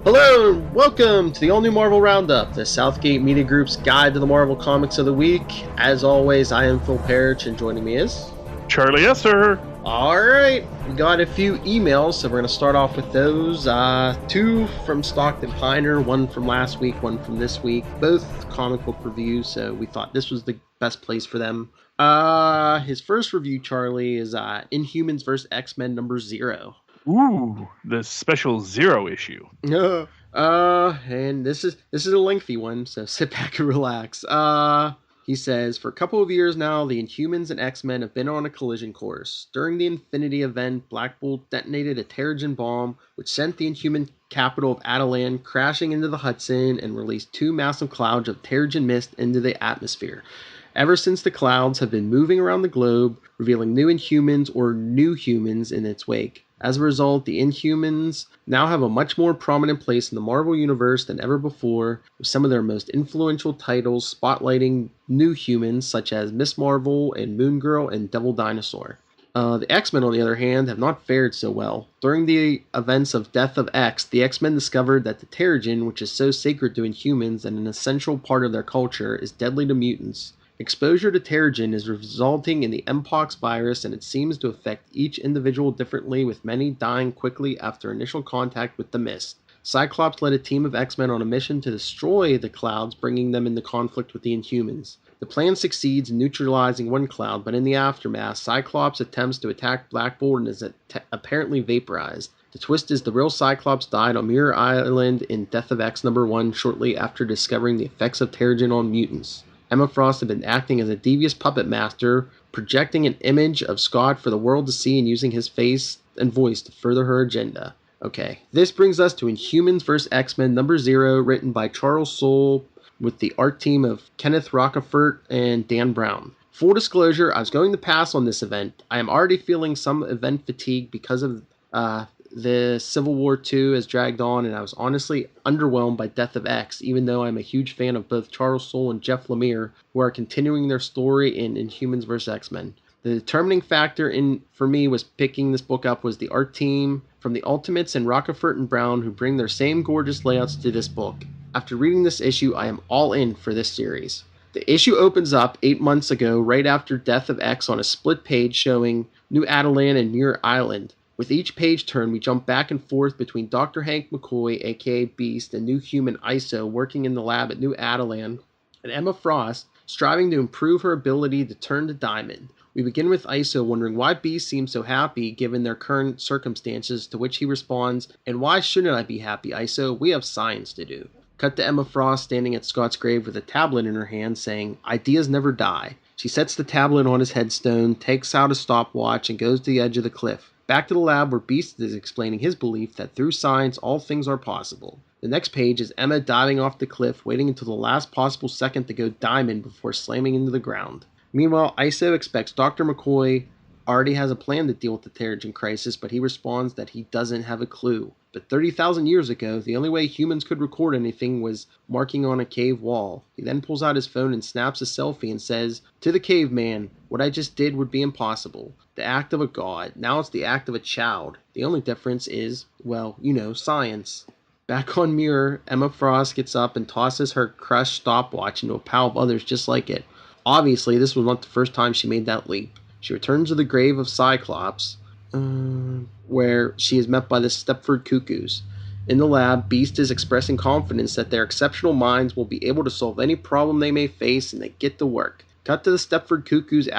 Hello, and welcome to the all-new Marvel Roundup, the Southgate Media Group's guide to the Marvel Comics of the week. As always, I am Phil Parrish, and joining me is... Charlie, yes, sir. Alright, we got a few emails, so we're going to start off with those. Two from Stockton Piner, one from last week, one from this week. Both comic book reviews, so we thought this was the best place for them. His first review, Charlie, is Inhumans vs. X-Men number 0. Ooh, the special Zero issue. And this is a lengthy one, so sit back and relax. He says, for a couple of years now, the Inhumans and X-Men have been on a collision course. During the Infinity event, Black Bolt detonated a Terrigen bomb, which sent the Inhuman capital of Avalanche crashing into the Hudson and released two massive clouds of Terrigen mist into the atmosphere. Ever since, the clouds have been moving around the globe, revealing new Inhumans or new humans in its wake. As a result, the Inhumans now have a much more prominent place in the Marvel Universe than ever before, with some of their most influential titles spotlighting new humans such as Miss Marvel and Moon Girl and Devil Dinosaur. The X-Men, on the other hand, have not fared so well. During the events of Death of X, the X-Men discovered that the Terrigen, which is so sacred to Inhumans and an essential part of their culture, is deadly to mutants. Exposure to Terrigen is resulting in the Mpox virus, and it seems to affect each individual differently, with many dying quickly after initial contact with the mist. Cyclops led a team of X-Men on a mission to destroy the clouds, bringing them into conflict with the Inhumans. The plan succeeds in neutralizing one cloud, but in the aftermath, Cyclops attempts to attack Black Bolt and is apparently vaporized. The twist is the real Cyclops died on Muir Island in Death of X number 1 shortly after discovering the effects of Terrigen on mutants. Emma Frost had been acting as a devious puppet master, projecting an image of Scott for the world to see and using his face and voice to further her agenda. Okay, this brings us to Inhumans vs. X-Men number 0, written by Charles Soule, with the art team of Kenneth Rocafort and Dan Brown. Full disclosure, I was going to pass on this event. I am already feeling some event fatigue because of the Civil War II has dragged on, and I was honestly underwhelmed by Death of X, even though I'm a huge fan of both Charles Soule and Jeff Lemire, who are continuing their story in Inhumans vs. X-Men. The determining factor for me was picking this book up was the art team from the Ultimates and Rocafort and Brown, who bring their same gorgeous layouts to this book. After reading this issue, I am all in for this series. The issue opens up 8 months ago, right after Death of X, on a split page showing New Atalan and Muir Island. With each page turn, we jump back and forth between Dr. Hank McCoy, aka Beast, and new human ISO working in the lab at New Atalan, and Emma Frost striving to improve her ability to turn to diamond. We begin with ISO wondering why Beast seems so happy given their current circumstances, to which he responds, "And why shouldn't I be happy, ISO? We have science to do." Cut to Emma Frost standing at Scott's grave with a tablet in her hand saying, "Ideas never die." She sets the tablet on his headstone, takes out a stopwatch, and goes to the edge of the cliff. Back to the lab where Beast is explaining his belief that through science all things are possible. The next page is Emma diving off the cliff, waiting until the last possible second to go diamond before slamming into the ground. Meanwhile, ISO expects Dr. McCoy already has a plan to deal with the Terrigen crisis, but he responds that he doesn't have a clue. But 30,000 years ago, the only way humans could record anything was marking on a cave wall. He then pulls out his phone and snaps a selfie and says, "To the caveman, what I just did would be impossible. The act of a god. Now it's the act of a child. The only difference is, well, science." Back on Muir, Emma Frost gets up and tosses her crushed stopwatch into a pile of others just like it. Obviously, this was not the first time she made that leap. She returns to the grave of Cyclops, where she is met by the Stepford Cuckoos. In the lab, Beast is expressing confidence that their exceptional minds will be able to solve any problem they may face, and they get to work. Cut to the Stepford Cuckoos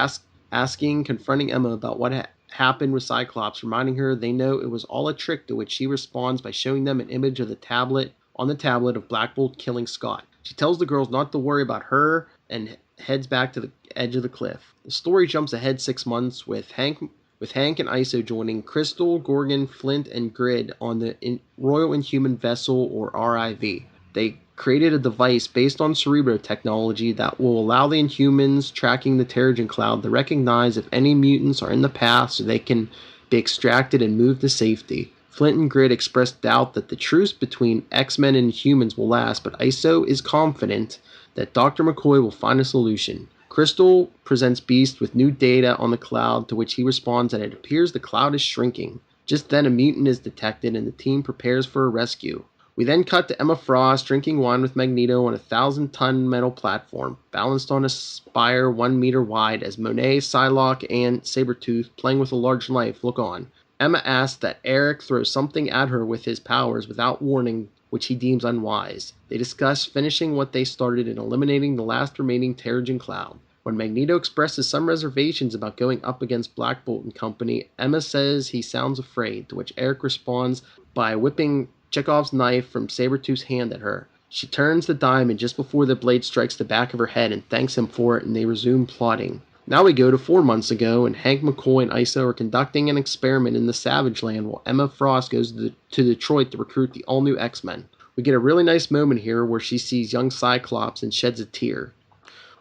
confronting Emma about what happened with Cyclops, reminding her they know it was all a trick, to which she responds by showing them an image of the tablet of Black Bolt killing Scott. She tells the girls not to worry about her and heads back to the edge of the cliff. The story jumps ahead 6 months with Hank and ISO joining Crystal, Gorgon, Flint, and Grid on the Royal Inhuman Vessel, or RIV. They created a device based on Cerebro technology that will allow the Inhumans tracking the Terrigen Cloud to recognize if any mutants are in the path so they can be extracted and moved to safety. Flint and Grid expressed doubt that the truce between X-Men and humans will last, but ISO is confident that Dr. McCoy will find a solution. Crystal presents Beast with new data on the cloud, to which he responds that it appears the cloud is shrinking. Just then a mutant is detected and the team prepares for a rescue. We then cut to Emma Frost drinking wine with Magneto on a 1,000-ton metal platform, balanced on a spire 1 meter wide as Monet, Psylocke, and Sabretooth, playing with a large knife, look on. Emma asks that Eric throws something at her with his powers without warning, which he deems unwise. They discuss finishing what they started and eliminating the last remaining Terrigen Cloud. When Magneto expresses some reservations about going up against Black Bolt and company, Emma says he sounds afraid, to which Eric responds by whipping Chekhov's knife from Sabretooth's hand at her. She turns the diamond just before the blade strikes the back of her head and thanks him for it, and they resume plotting. Now we go to 4 months ago, and Hank McCoy and Iso are conducting an experiment in the Savage Land while Emma Frost goes to Detroit to recruit the all-new X-Men. We get a really nice moment here where she sees young Cyclops and sheds a tear.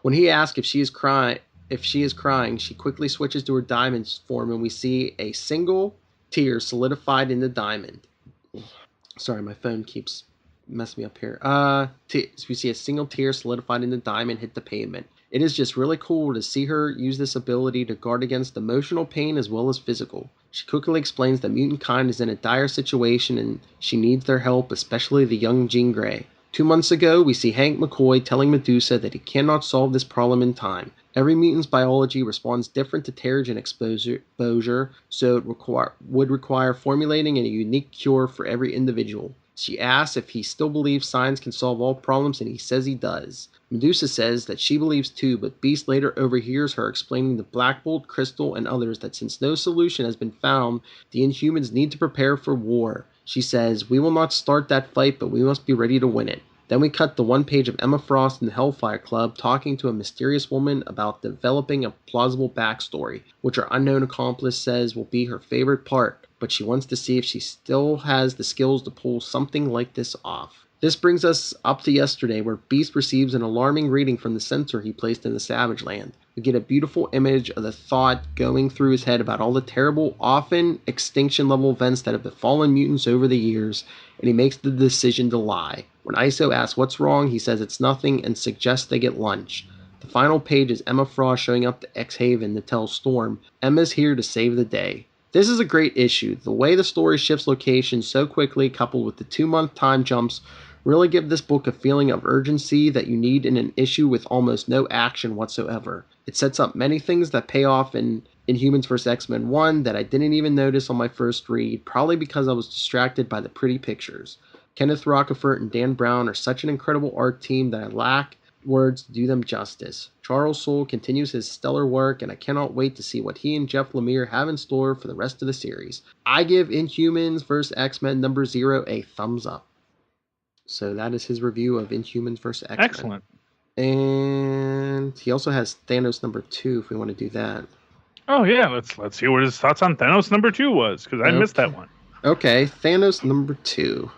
When he asks if she is crying, she quickly switches to her diamond form, and we see a single tear solidified in the diamond. Sorry, my phone keeps messing me up here. We see a single tear solidified in the diamond hit the pavement. It is just really cool to see her use this ability to guard against emotional pain as well as physical. She quickly explains that mutant kind is in a dire situation and she needs their help, especially the young Jean Grey. 2 months ago, we see Hank McCoy telling Medusa that he cannot solve this problem in time. Every mutant's biology responds different to Terrigen exposure, so it would require formulating a unique cure for every individual. She asks if he still believes science can solve all problems, and he says he does. Medusa says that she believes too, but Beast later overhears her explaining to Black Bolt, Crystal, and others that since no solution has been found, the Inhumans need to prepare for war. She says, "We will not start that fight, but we must be ready to win it." Then we cut to 1 page of Emma Frost and the Hellfire Club talking to a mysterious woman about developing a plausible backstory, which her unknown accomplice says will be her favorite part, but she wants to see if she still has the skills to pull something like this off. This brings us up to yesterday, where Beast receives an alarming reading from the sensor he placed in the Savage Land. We get a beautiful image of the thought going through his head about all the terrible, often extinction-level events that have befallen mutants over the years, and he makes the decision to lie. When Iso asks what's wrong, he says it's nothing and suggests they get lunch. The final page is Emma Frost showing up to X-Haven to tell Storm Emma's here to save the day. This is a great issue. The way the story shifts location so quickly, coupled with the 2-month time jumps, really give this book a feeling of urgency that you need in an issue with almost no action whatsoever. It sets up many things that pay off in Inhumans vs. X-Men 1 that I didn't even notice on my first read, probably because I was distracted by the pretty pictures. Kenneth Rockefort and Dan Brown are such an incredible art team that I lack words to do them justice. Charles Soule continues his stellar work, and I cannot wait to see what he and Jeff Lemire have in store for the rest of the series. I give Inhumans vs. X-Men number 0 a thumbs up. So that is his review of Inhumans vs. X-Men. Excellent. And he also has Thanos number 2 if we want to do that. Oh yeah, let's hear what his thoughts on Thanos number 2 was, because I missed that one. Okay, Thanos number 2.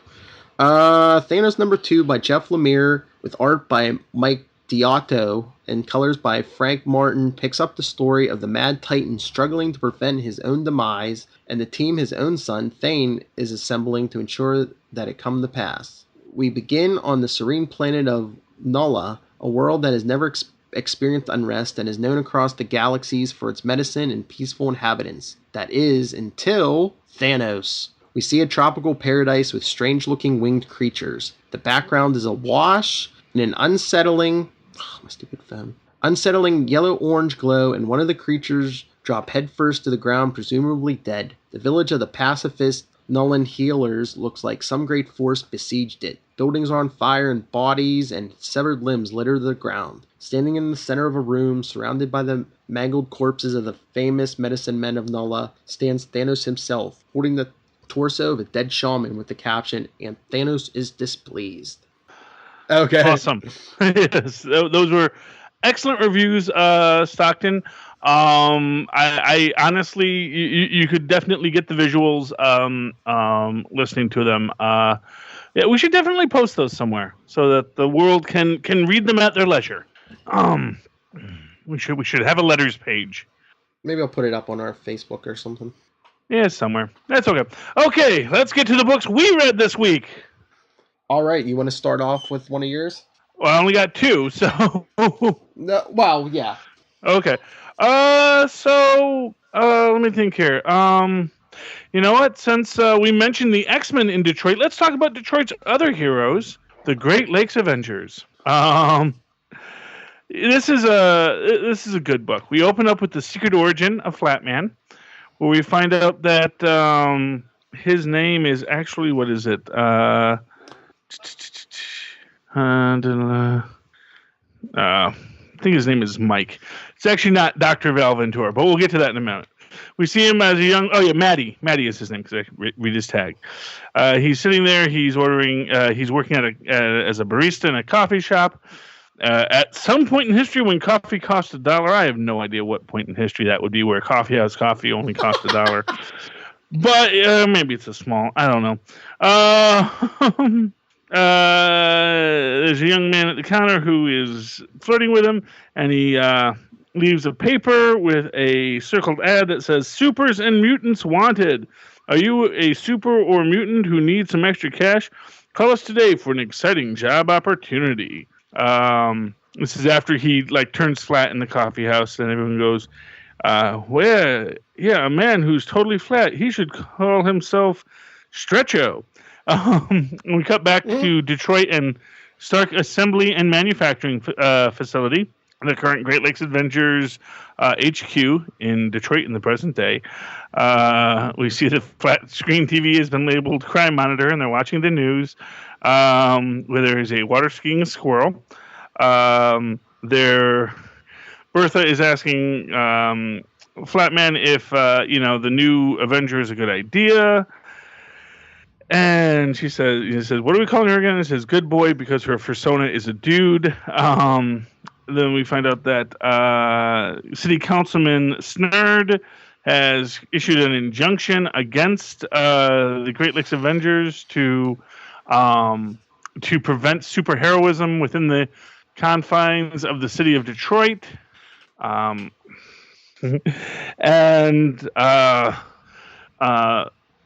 Thanos number 2 by Jeff Lemire with art by Mike Diotto and colors by Frank Martin picks up the story of the Mad Titan struggling to prevent his own demise and the team his own son, Thane, is assembling to ensure that it come to pass. We begin on the serene planet of Nulla, a world that has never experienced unrest and is known across the galaxies for its medicine and peaceful inhabitants. That is, until Thanos. We see a tropical paradise with strange-looking winged creatures. The background is awash in an unsettling yellow-orange glow, and one of the creatures drop headfirst to the ground, presumably dead. The village of the pacifist Nullan healers looks like some great force besieged it. Buildings are on fire and bodies and severed limbs litter the ground. Standing in the center of a room, surrounded by the mangled corpses of the famous medicine men of Nulla, stands Thanos himself, holding the torso of a dead shaman with the caption, "And Thanos is displeased." Okay. Awesome. Yes, those were excellent reviews, Stockton. I honestly, you could definitely get the visuals listening to them. Yeah, we should definitely post those somewhere so that the world can read them at their leisure. We should have a letters page. Maybe I'll put it up on our Facebook or something. Yeah, somewhere. That's okay. Okay, let's get to the books we read this week. All right, you want to start off with one of yours? Well, I only got 2, so... No, well, yeah. Okay. So let me think here. You know what? Since we mentioned the X-Men in Detroit, let's talk about Detroit's other heroes, the Great Lakes Avengers. This is a good book. We open up with the secret origin of Flatman, where we find out that his name is actually, what is it? I think his name is Mike. It's actually not Dr. Valventura, but we'll get to that in a minute. We see him as a young... Oh, yeah, Maddie. Maddie is his name, because I read his tag. He's sitting there. He's ordering... he's working as a barista in a coffee shop. At some point in history when coffee cost $1, I have no idea what point in history that would be where coffee house coffee only cost $1. But maybe it's a small... I don't know. There's a young man at the counter who is flirting with him, and he leaves a paper with a circled ad that says, "Supers and Mutants Wanted. Are you a super or mutant who needs some extra cash? Call us today for an exciting job opportunity." This is after he turns flat in the coffee house, and everyone goes, "Well, yeah, a man who's totally flat. He should call himself Stretcho." We cut back to Detroit and Stark Assembly and Manufacturing Facility, the current Great Lakes Avengers HQ in Detroit in the present day. We see the flat screen TV has been labeled Crime Monitor, and they're watching the news, where there is a water skiing squirrel. Bertha is asking Flatman if the new Avenger is a good idea. And he says, "What are we calling her again?" He says, "Good boy," because her persona is a dude. Then we find out that City Councilman Snurd has issued an injunction against the Great Lakes Avengers to prevent superheroism within the confines of the city of Detroit. And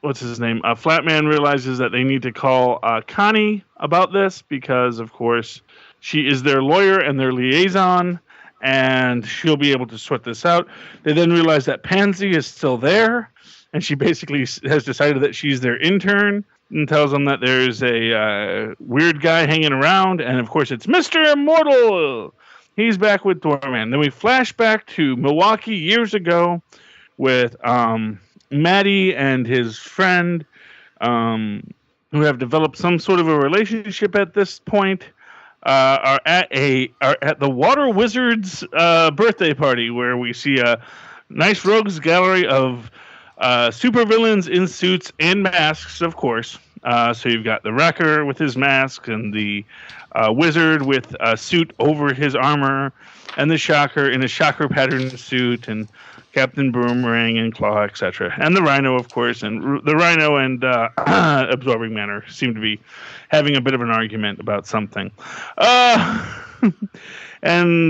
what's his name? Flatman realizes that they need to call Connie about this because, of course, she is their lawyer and their liaison, and she'll be able to sort this out. They then realize that Pansy is still there, and she basically has decided that she's their intern and tells them that there's a weird guy hanging around, and, of course, it's Mr. Immortal. He's back with Doorman. Then we flash back to Milwaukee years ago with Maddie and his friend, who have developed some sort of a relationship at this point, are at the Water Wizard's birthday party, where we see a nice rogues gallery of supervillains in suits and masks, of course. So you've got the Wrecker with his mask, and the Wizard with a suit over his armor, and the Shocker in a Shocker pattern suit, and Captain Boomerang and Claw, etc. And the Rhino, of course. And the Rhino and Absorbing Manor seem to be having a bit of an argument about something. And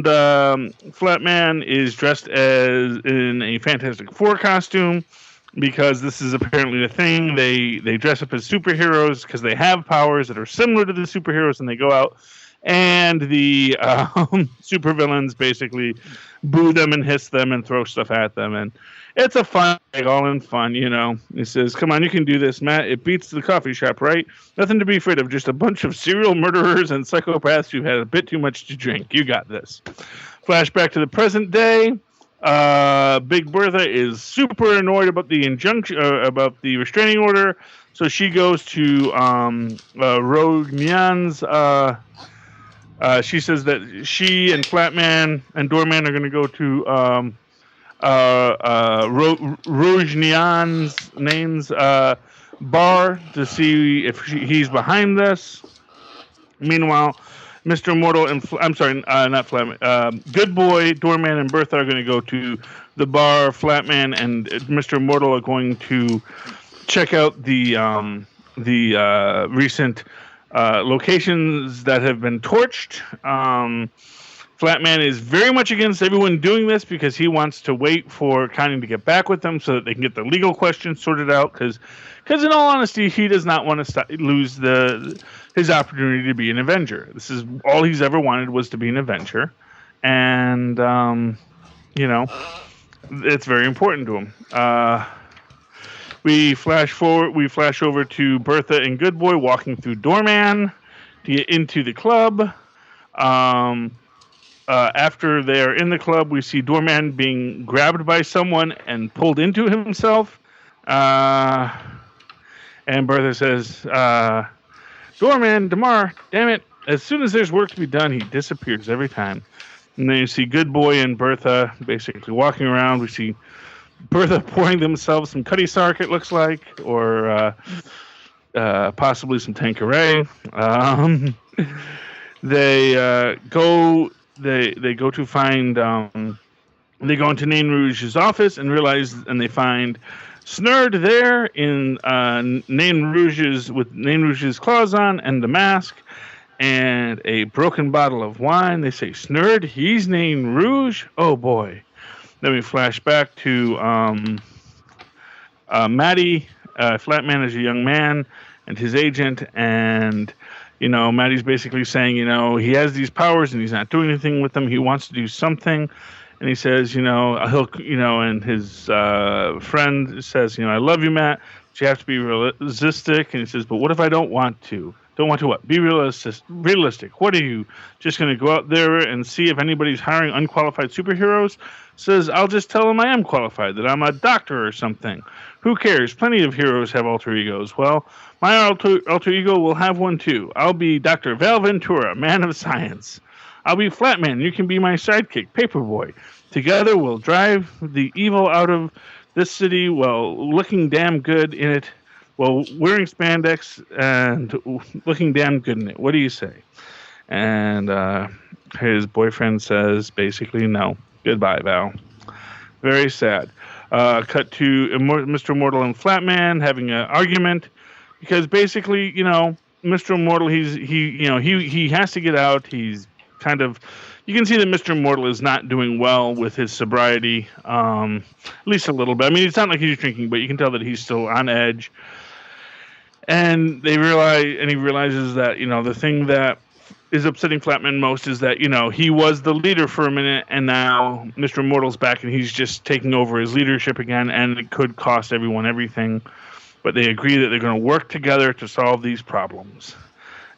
Flatman is dressed as in a Fantastic Four costume, because this is apparently the thing. They dress up as superheroes because they have powers that are similar to the superheroes, and they go out, and the supervillains basically boo them and hiss them and throw stuff at them. And it's a fun, all in fun, He says, "Come on, you can do this, Matt. It beats the coffee shop, right? Nothing to be afraid of. Just a bunch of serial murderers and psychopaths who've had a bit too much to drink. You got this." Flashback to the present day. Big Bertha is super annoyed about the injunction, about the restraining order. So she goes to Rogue Nyan's. She says that she and Flatman and Doorman are going to go to Rogue Nyan's name's bar to see if he's behind this. Meanwhile, Mr. Immortal and not Flatman. Good Boy, Doorman, and Bertha are going to go to the bar. Flatman and Mr. Immortal are going to check out the recent locations that have been torched. Flatman is very much against everyone doing this because he wants to wait for Connie to get back with them so that they can get the legal questions sorted out. Because in all honesty, he does not want to lose his opportunity to be an Avenger. This is all he's ever wanted, was to be an Avenger. And, it's very important to him. We flash forward. We flash over to Bertha and Good Boy walking through Doorman to get into the club. After they are in the club, we see Doorman being grabbed by someone and pulled into himself. And Bertha says, Doorman, Damar, damn it. As soon as there's work to be done, he disappears every time. And then you see Good Boy and Bertha basically walking around. We see Bertha pouring themselves some Cutty Sark, it looks like, or possibly some Tanqueray. They go to find. They go into Nain Rouge's office and they find Snurd there in Nain Rouge's claws on and the mask and a broken bottle of wine. They say, Snurd, he's Nain Rouge? Oh boy. Then we flash back to Matty. Flatman is a young man and his agent, and Matty's basically saying, he has these powers and he's not doing anything with them. He wants to do something. And he says, and his friend says, I love you, Matt, but you have to be realistic. And he says, but what if I don't want to? Don't want to what? Be realistic. What are you, just going to go out there and see if anybody's hiring unqualified superheroes? Says, I'll just tell them I am qualified, that I'm a doctor or something. Who cares? Plenty of heroes have alter egos. Well, my alter ego will have one too. I'll be Dr. Val Ventura, man of science. I'll be Flatman. You can be my sidekick, Paperboy. Together we'll drive the evil out of this city while looking damn good in it. Well, wearing spandex and looking damn good in it. What do you say? And his boyfriend says basically no. Goodbye, Val. Very sad. Cut to Mr. Immortal and Flatman having an argument because basically, Mr. Immortal, he has to get out. He's kind of, you can see that Mr. Immortal is not doing well with his sobriety, at least a little bit. I mean, it's not like he's drinking, but you can tell that he's still on edge. And he realizes that, the thing that is upsetting Flatman most is that, he was the leader for a minute and now Mr. Immortal's back and he's just taking over his leadership again and it could cost everyone everything. But they agree that they're going to work together to solve these problems.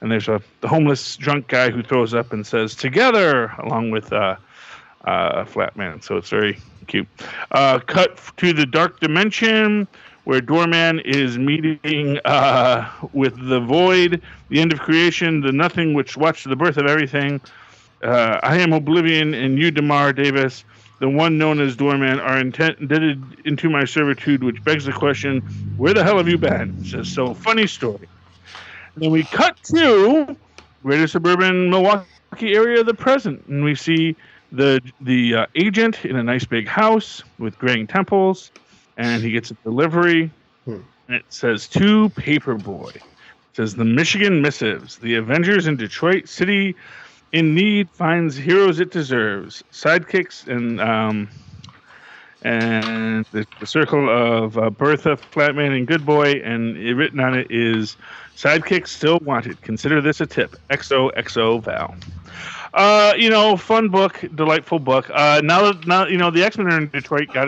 And there's the homeless drunk guy who throws up and says, together, along with Flatman. So it's very cute. Cut to the Dark Dimension, where Doorman is meeting with the Void, the end of creation, the nothing which watched the birth of everything. I am Oblivion, and you, Damar Davis, the one known as Doorman, are indebted into my servitude, which begs the question, where the hell have you been? It's just so funny story. And then we cut to greater suburban Milwaukee area of the present, and we see the agent in a nice big house with graying temples. And he gets a delivery, and it says, to Paperboy. It says, the Michigan Missives. The Avengers in Detroit City in need finds heroes it deserves. Sidekicks and the circle of Bertha, Flatman, and Good Boy. And written on it is, sidekicks still wanted. Consider this a tip. XOXO Val. Fun book, delightful book. Now the X-Men are in Detroit. Got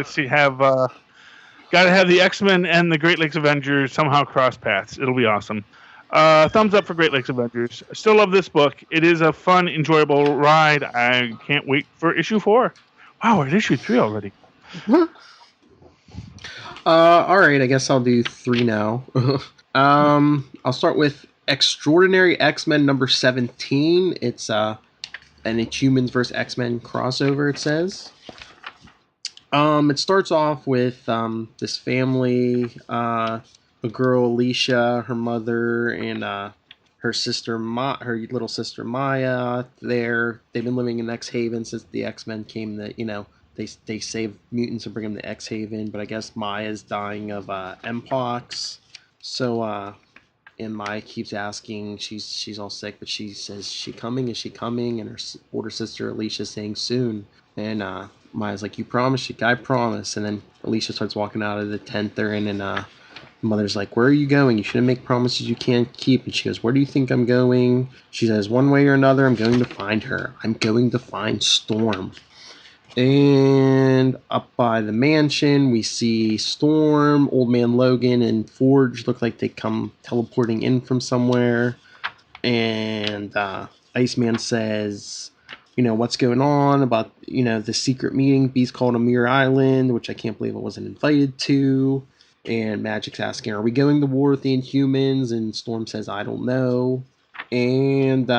to have the X-Men and the Great Lakes Avengers somehow cross paths. It'll be awesome. Thumbs up for Great Lakes Avengers. I still love this book. It is a fun, enjoyable ride. I can't wait for issue 4. Wow, we're at issue 3 already. All right, I guess I'll do 3 now. I'll start with Extraordinary X-Men number 17. It's an Inhumans vs. X-Men crossover, it says. It starts off with this family, a girl Alicia, her mother, and her sister, her little sister Maya. They've been living in X-Haven since the X-Men came. They save mutants and bring them to X-Haven, but I guess Maya's dying of Mpox. So and Maya keeps asking. She's all sick, but she says, "Is she coming? Is she coming?" And her older sister Alicia's saying soon, and Maya's like, "You promise?" I promise. And then Alicia starts walking out of the tent they're in, and Mother's like, "Where are you going? You shouldn't make promises you can't keep." And she goes, "Where do you think I'm going?" She says, "One way or another, I'm going to find her. I'm going to find Storm." And up by the mansion, we see Storm, Old Man Logan, and Forge look like they come teleporting in from somewhere. And Iceman says, what's going on about, the secret meeting Beast called a Mirror Island, which I can't believe I wasn't invited to. And Magic's asking, are we going to war with the Inhumans? And Storm says, I don't know. And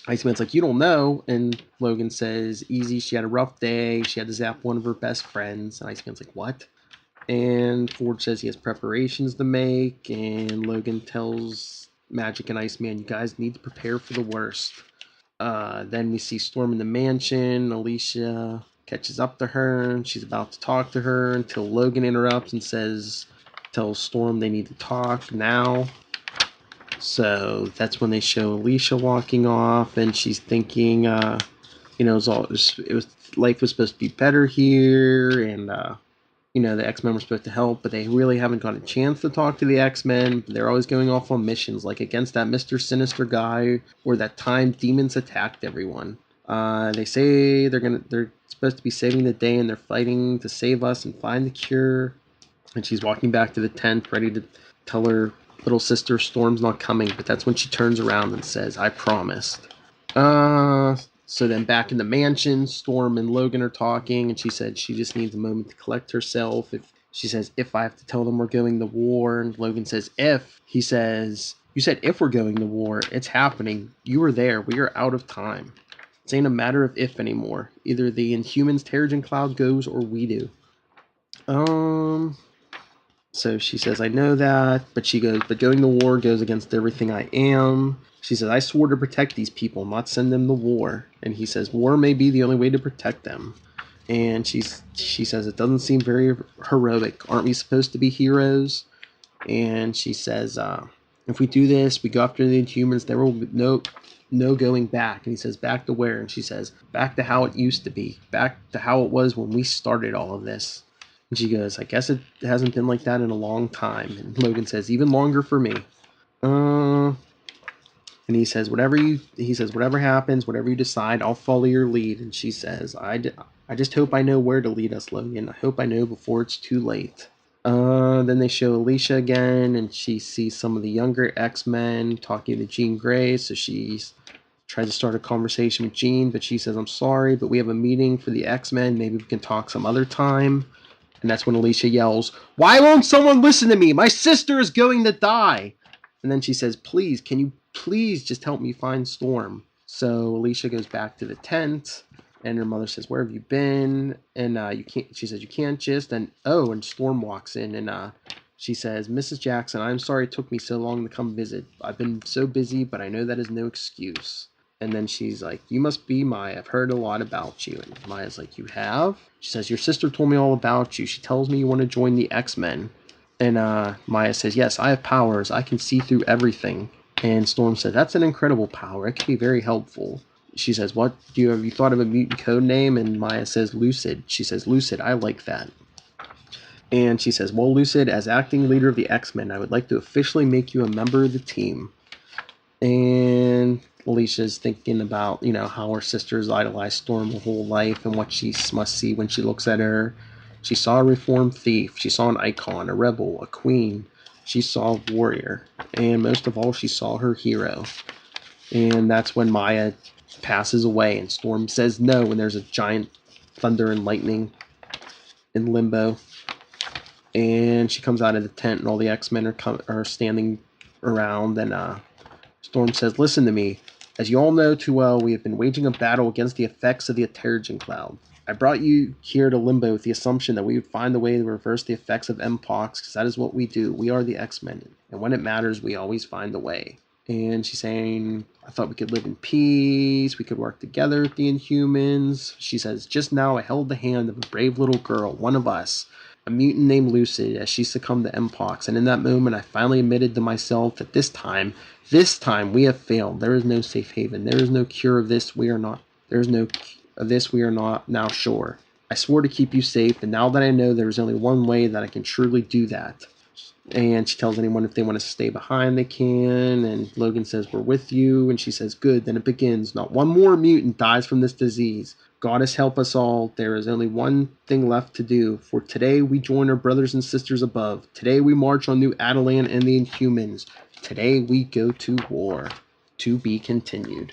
Iceman's like, you don't know. And Logan says, easy, she had a rough day. She had to zap one of her best friends. And Iceman's like, what? And Forge says he has preparations to make. And Logan tells Magic and Iceman, you guys need to prepare for the worst. Then we see Storm in the mansion. Alicia catches up to her. And she's about to talk to her until Logan interrupts and tells Storm they need to talk now. So that's when they show Alicia walking off, and she's thinking, life was supposed to be better here, and the X-Men were supposed to help, but they really haven't got a chance to talk to the X-Men. They're always going off on missions, like against that Mr. Sinister guy, or that time demons attacked everyone. They say they're supposed to be saving the day, and they're fighting to save us and find the cure. And she's walking back to the tent, ready to tell her little sister Storm's not coming, but that's when she turns around and says, I promised. So then back in the mansion, Storm and Logan are talking, and she said she just needs a moment to collect herself. She says, if I have to tell them we're going to war, and Logan says, if. He says, you said if we're going to war, it's happening. You were there. We are out of time. It ain't a matter of if anymore. Either the Inhumans Terrigen Cloud goes or we do. So she says, I know that, but she goes, but going to war goes against everything I am. She says, I swore to protect these people, not send them to war. And he says, war may be the only way to protect them. And she says, it doesn't seem very heroic. Aren't we supposed to be heroes? And she says, if we do this, we go after the Inhumans, there will be no going back. And he says, back to where? And she says, back to how it used to be. Back to how it was when we started all of this. And she goes, I guess it hasn't been like that in a long time. And Logan says, even longer for me. And he says, whatever happens, whatever you decide, I'll follow your lead. And she says, I just hope I know where to lead us, Logan. I hope I know before it's too late. Then they show Alicia again, and she sees some of the younger X-Men talking to Jean Grey. So she tries to start a conversation with Jean, but she says, I'm sorry, but we have a meeting for the X-Men. Maybe we can talk some other time. And that's when Alicia yells, why won't someone listen to me? My sister is going to die. And then she says, please, can you please just help me find Storm? So Alicia goes back to the tent, and her mother says, where have you been? And she says, you can't just, and Storm walks in, and she says, Mrs. Jackson, I'm sorry it took me so long to come visit. I've been so busy, but I know that is no excuse. And then she's like, you must be Maya. I've heard a lot about you. And Maya's like, you have? She says, your sister told me all about you. She tells me you want to join the X-Men. And Maya says, yes, I have powers. I can see through everything. And Storm says, that's an incredible power. It can be very helpful. She says, have you thought of a mutant code name? And Maya says, Lucid. She says, Lucid, I like that. And she says, well, Lucid, as acting leader of the X-Men, I would like to officially make you a member of the team. And Alicia's thinking about, how her sisters idolized Storm her whole life and what she must see when she looks at her. She saw a reformed thief. She saw an icon, a rebel, a queen. She saw a warrior. And most of all, she saw her hero. And that's when Maya passes away and Storm says no when there's a giant thunder and lightning in limbo. And she comes out of the tent and all the X-Men are standing around. And Storm says, listen to me. As you all know too well, we have been waging a battle against the effects of the Terrigen Cloud. I brought you here to Limbo with the assumption that we would find a way to reverse the effects of Mpox, because that is what we do. We are the X-Men, and when it matters, we always find a way. And she's saying, I thought we could live in peace, we could work together with the Inhumans. She says, just now I held the hand of a brave little girl, one of us, a mutant named Lucid, as she succumbed to Mpox, and in that moment I finally admitted to myself that this time we have failed. There is no safe haven. There is no cure of this. We are not now sure. I swore to keep you safe, and now that I know there is only one way that I can truly do that. And she tells anyone if they want to stay behind, they can. And Logan says, we're with you. And she says, good, then it begins. Not one more mutant dies from this disease. Goddess help us all. There is only one thing left to do. For today we join our brothers and sisters above. Today we march on New Adelan and the Inhumans. Today we go to war. To be continued.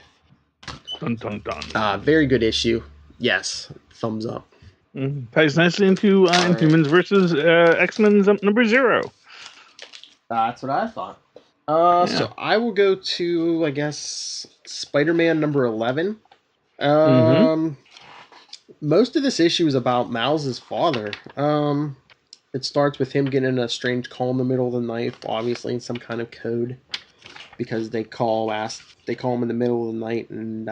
Dun, dun, dun. Very good issue. Yes. Thumbs up. Ties nicely into Inhumans versus X-Men's number 0. That's what I thought. So I will go to, I guess, Spider-Man number 11. Most of this issue is about Miles' father. It starts with him getting a strange call in the middle of the night, obviously in some kind of code, because they call him in the middle of the night and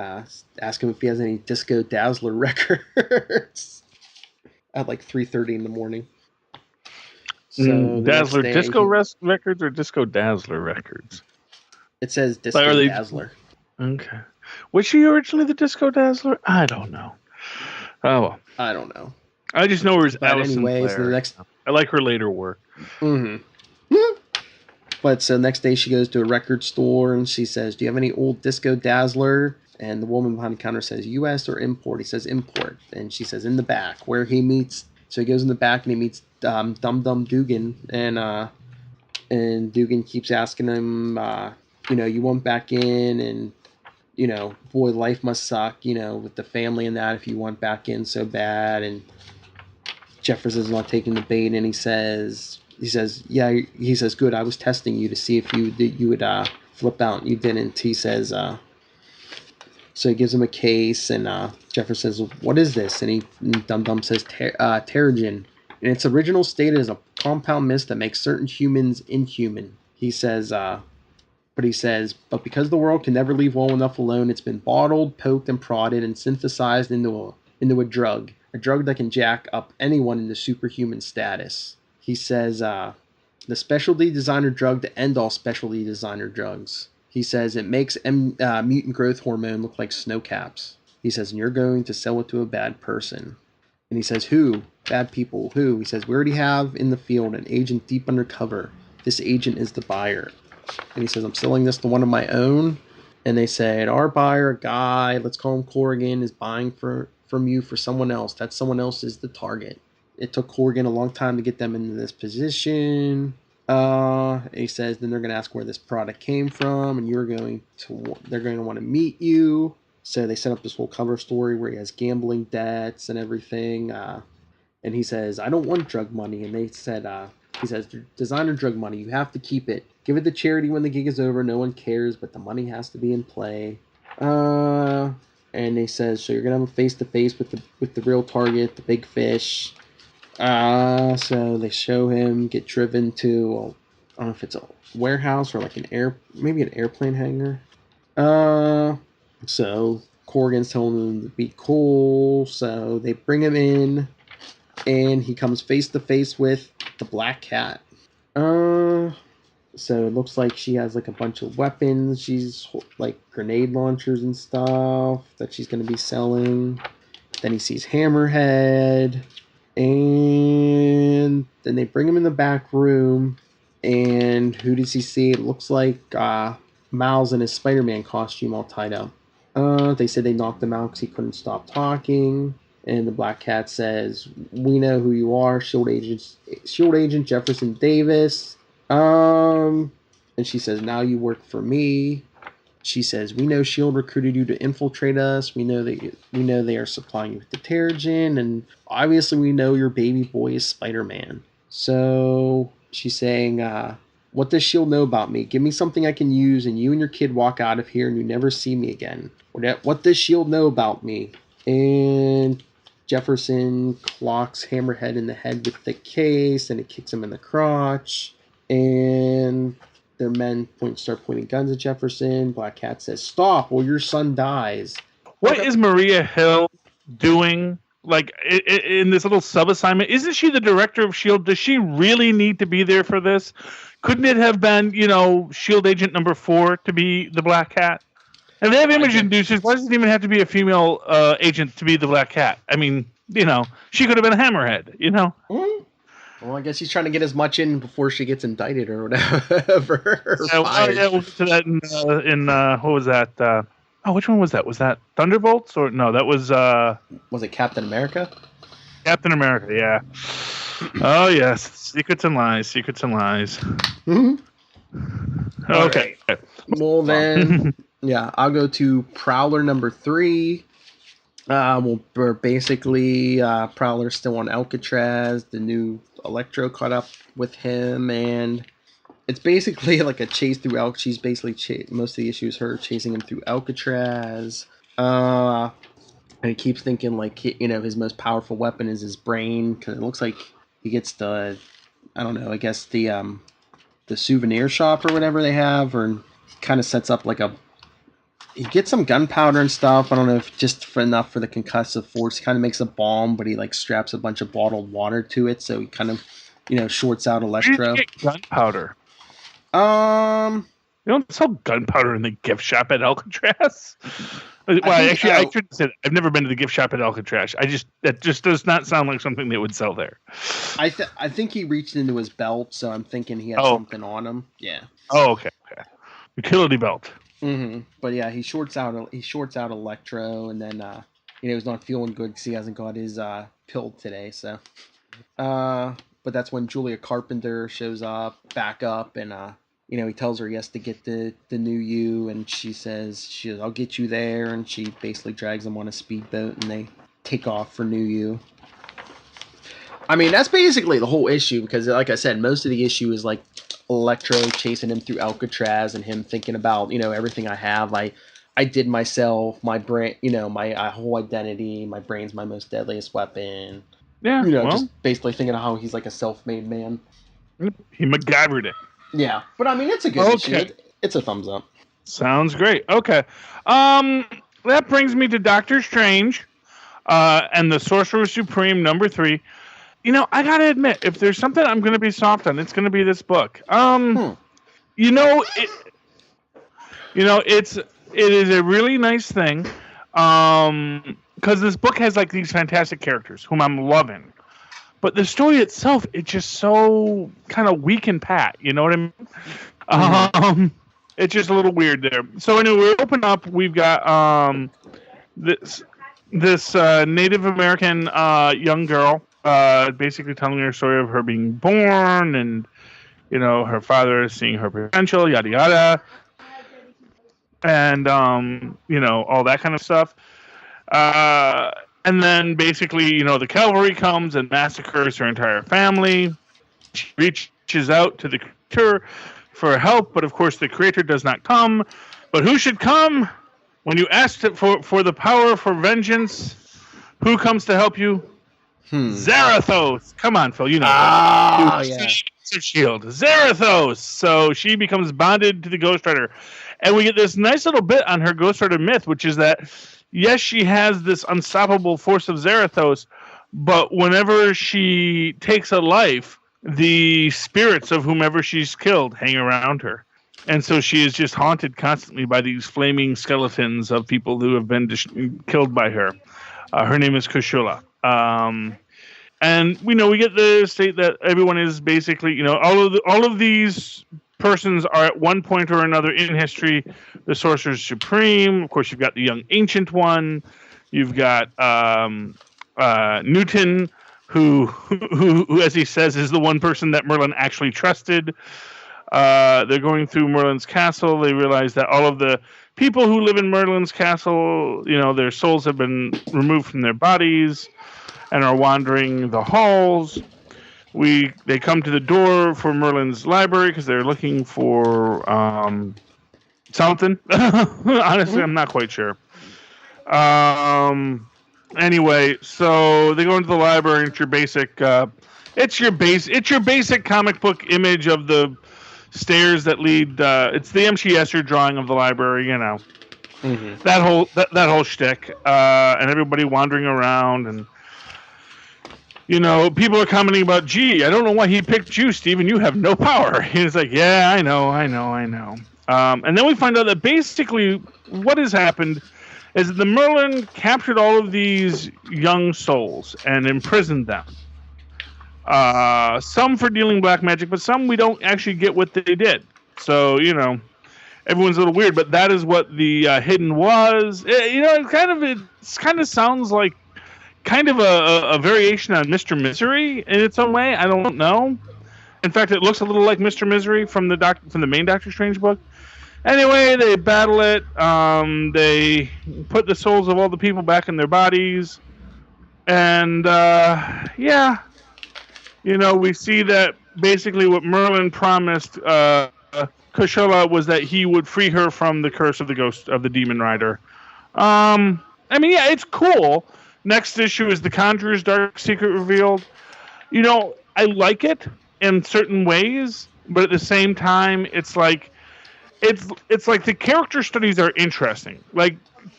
ask him if he has any Disco Dazzler records at like 3:30 in the morning. So Dazzler Disco records or Disco Dazzler records? It says Disco Dazzler. Okay. Was she originally the Disco Dazzler? I don't know. Oh, well. I don't know. I just know her as Allison anyways, Blair. I like her later work. But so next day she goes to a record store and she says, "Do you have any old Disco Dazzler?" And the woman behind the counter says, "U.S. or import?" He says, "Import." And she says, "In the back," where he meets. So he goes in the back and he meets Dum Dum Dugan, and Dugan keeps asking him, you want back in, and boy, life must suck, with the family and that, if you want back in so bad. And Jefferson's not taking the bait, and he says, "Good, I was testing you to see if you would flip out, and you didn't." He says, so he gives him a case, and Jefferson says, "What is this?" And Dum Dum says, Terrigen. And its original state is a compound mist that makes certain humans inhuman. He says, but because the world can never leave well enough alone, it's been bottled, poked, and prodded, and synthesized into a drug that can jack up anyone into superhuman status. He says, the specialty designer drug to end all specialty designer drugs. He says, it makes mutant growth hormone look like snow caps. He says, and you're going to sell it to a bad person. And he says, who? Bad people. Who? He says, we already have in the field an agent deep undercover. This agent is the buyer. And he says, I'm selling this to one of my own. And they said, our buyer, a guy, let's call him Corrigan, is buying from you for someone else. That someone else is the target. It took Corrigan a long time to get them into this position. He says, then they're going to ask where this product came from, and they're going to want to meet you. So they set up this whole cover story where he has gambling debts and everything. And he says, I don't want drug money. And they said, he says, designer drug money, you have to keep it. Give it to charity when the gig is over. No one cares, but the money has to be in play. And they says, so you're going to have a face-to-face with the real target, the big fish. So they show him get driven to, I don't know if it's a warehouse or like maybe an airplane hangar. So Corrigan's telling him to be cool. So they bring him in, and he comes face to face with the Black Cat. So it looks like she has like a bunch of weapons. She's like grenade launchers and stuff that she's going to be selling. Then he sees Hammerhead, and then they bring him in the back room. And who does he see? It looks like Miles in his Spider-Man costume all tied up. They said they knocked him out because he couldn't stop talking. And the Black Cat says, we know who you are, Shield Agent Jefferson Davis. And she says, now you work for me. She says, we know Shield recruited you to infiltrate us. We know they are supplying you with the Terrigen, and obviously we know your baby boy is Spider-Man. So she's saying, what does Shield know about me? Give me something I can use, and you and your kid walk out of here and you never see me again. What does Shield know about me? And Jefferson clocks Hammerhead in the head with the case, and it kicks him in the crotch. And their men start pointing guns at Jefferson. Black Cat says, stop, or your son dies. What is Maria Hill doing, like, in this little sub-assignment? Isn't she the director of S.H.I.E.L.D.? Does she really need to be there for this? Couldn't it have been, S.H.I.E.L.D. agent number 4 to be the Black Cat? And they have image inducers. Why does it even have to be a female agent to be the Black Cat? I mean, she could have been a Hammerhead, Mm-hmm. Well, I guess he's trying to get as much in before she gets indicted or whatever. We'll get to that in what was that? Oh, which one was that? Was that Thunderbolts or no? That was Was it Captain America? Captain America. Yeah. Oh yes, secrets and lies, secrets and lies. Mm-hmm. Okay. Right. Well then, yeah, I'll go to Prowler number 3. We're basically Prowler's still on Alcatraz. The new Electro caught up with him, and it's basically like a chase through Alcatraz. She's basically most of the issue is her chasing him through Alcatraz. And he keeps thinking like his most powerful weapon is his brain, because it looks like he gets I don't know, I guess the souvenir shop or whatever they have, or kind of sets up like he gets some gunpowder and stuff. I don't know if just enough for the concussive force. He kind of makes a bomb, but he like straps a bunch of bottled water to it, so he kind of shorts out Electro. Where did you get gunpowder? You don't sell gunpowder in the gift shop at Alcatraz. Well, I shouldn't say that. I've never been to the gift shop at Alcatraz. That just does not sound like something they would sell there. I think he reached into his belt, so I'm thinking he had something on him. Yeah. Oh, okay. Utility belt. Mm-hmm. But yeah, he shorts out Electro, and then he's not feeling good because he hasn't got his pill today. So, but that's when Julia Carpenter shows back up, and he tells her he has to get the new you, and she says, I'll get you there, and she basically drags him on a speedboat, and they take off for New You. I mean, that's basically the whole issue, because like I said, most of the issue is like Electro chasing him through Alcatraz, and him thinking about, everything I have. I did myself, my brain, my whole identity, my brain's my most deadliest weapon. Yeah. Just basically thinking of how he's like a self-made man. He MacGyvered it. Yeah, but I mean, it's a good issue. It's a thumbs up. Sounds great. Okay. That brings me to Doctor Strange and the Sorcerer Supreme number 3. I gotta admit, if there's something I'm gonna be soft on, it's gonna be this book. It is a really nice thing, because this book has like these fantastic characters whom I'm loving, but the story itself, it's just so kind of weak and pat. You know what I mean? Mm-hmm. It's just a little weird there. So anyway, we open up. We've got this Native American young girl. Basically telling her story of her being born, and her father seeing her potential, yada yada, and all that kind of stuff. And then basically, the cavalry comes and massacres her entire family. She reaches out to the creator for help, but of course the creator does not come. But who should come when you asked it for the power for vengeance? Who comes to help you? Zarathos. Come on, Phil. Yeah. Shield. Zarathos. So she becomes bonded to the Ghost Rider. And we get this nice little bit on her Ghost Rider myth, which is that, yes, she has this unstoppable force of Zarathos, but whenever she takes a life, the spirits of whomever she's killed hang around her. And so she is just haunted constantly by these flaming skeletons of people who have been killed by her. Her name is Kushula. And we get the state that everyone is basically, all of these persons are at one point or another in history the Sorcerer Supreme. Of course, you've got the young Ancient One. You've got Newton, who, as he says, is the one person that Merlin actually trusted. They're going through Merlin's castle. They realize that all of the people who live in Merlin's castle, their souls have been removed from their bodies and are wandering the halls. They come to the door for Merlin's library because they're looking for something. Honestly, I'm not quite sure. Anyway, so they go into the library. It's your basic comic book image of the stairs that lead. It's the M.C. Escher drawing of the library. Mm-hmm. That whole shtick, and everybody wandering around and. People are commenting about, gee, I don't know why he picked you, Steven. You have no power. He's like, yeah, I know. And then we find out that basically what has happened is that the Merlin captured all of these young souls and imprisoned them. Some for dealing black magic, but some we don't actually get what they did. So, everyone's a little weird, but that is what the hidden was. It kind of sounds like kind of a variation on Mr. Misery in its own way. I don't know. In fact, it looks a little like Mr. Misery from the main Doctor Strange book. Anyway, they battle it. They put the souls of all the people back in their bodies, and we see that basically what Merlin promised Kushala was that he would free her from the curse of the ghost of the Demon Rider. It's cool. Next issue is The Conjurer's Dark Secret revealed. I like it in certain ways, but at the same time, it's like the character studies are interesting. Like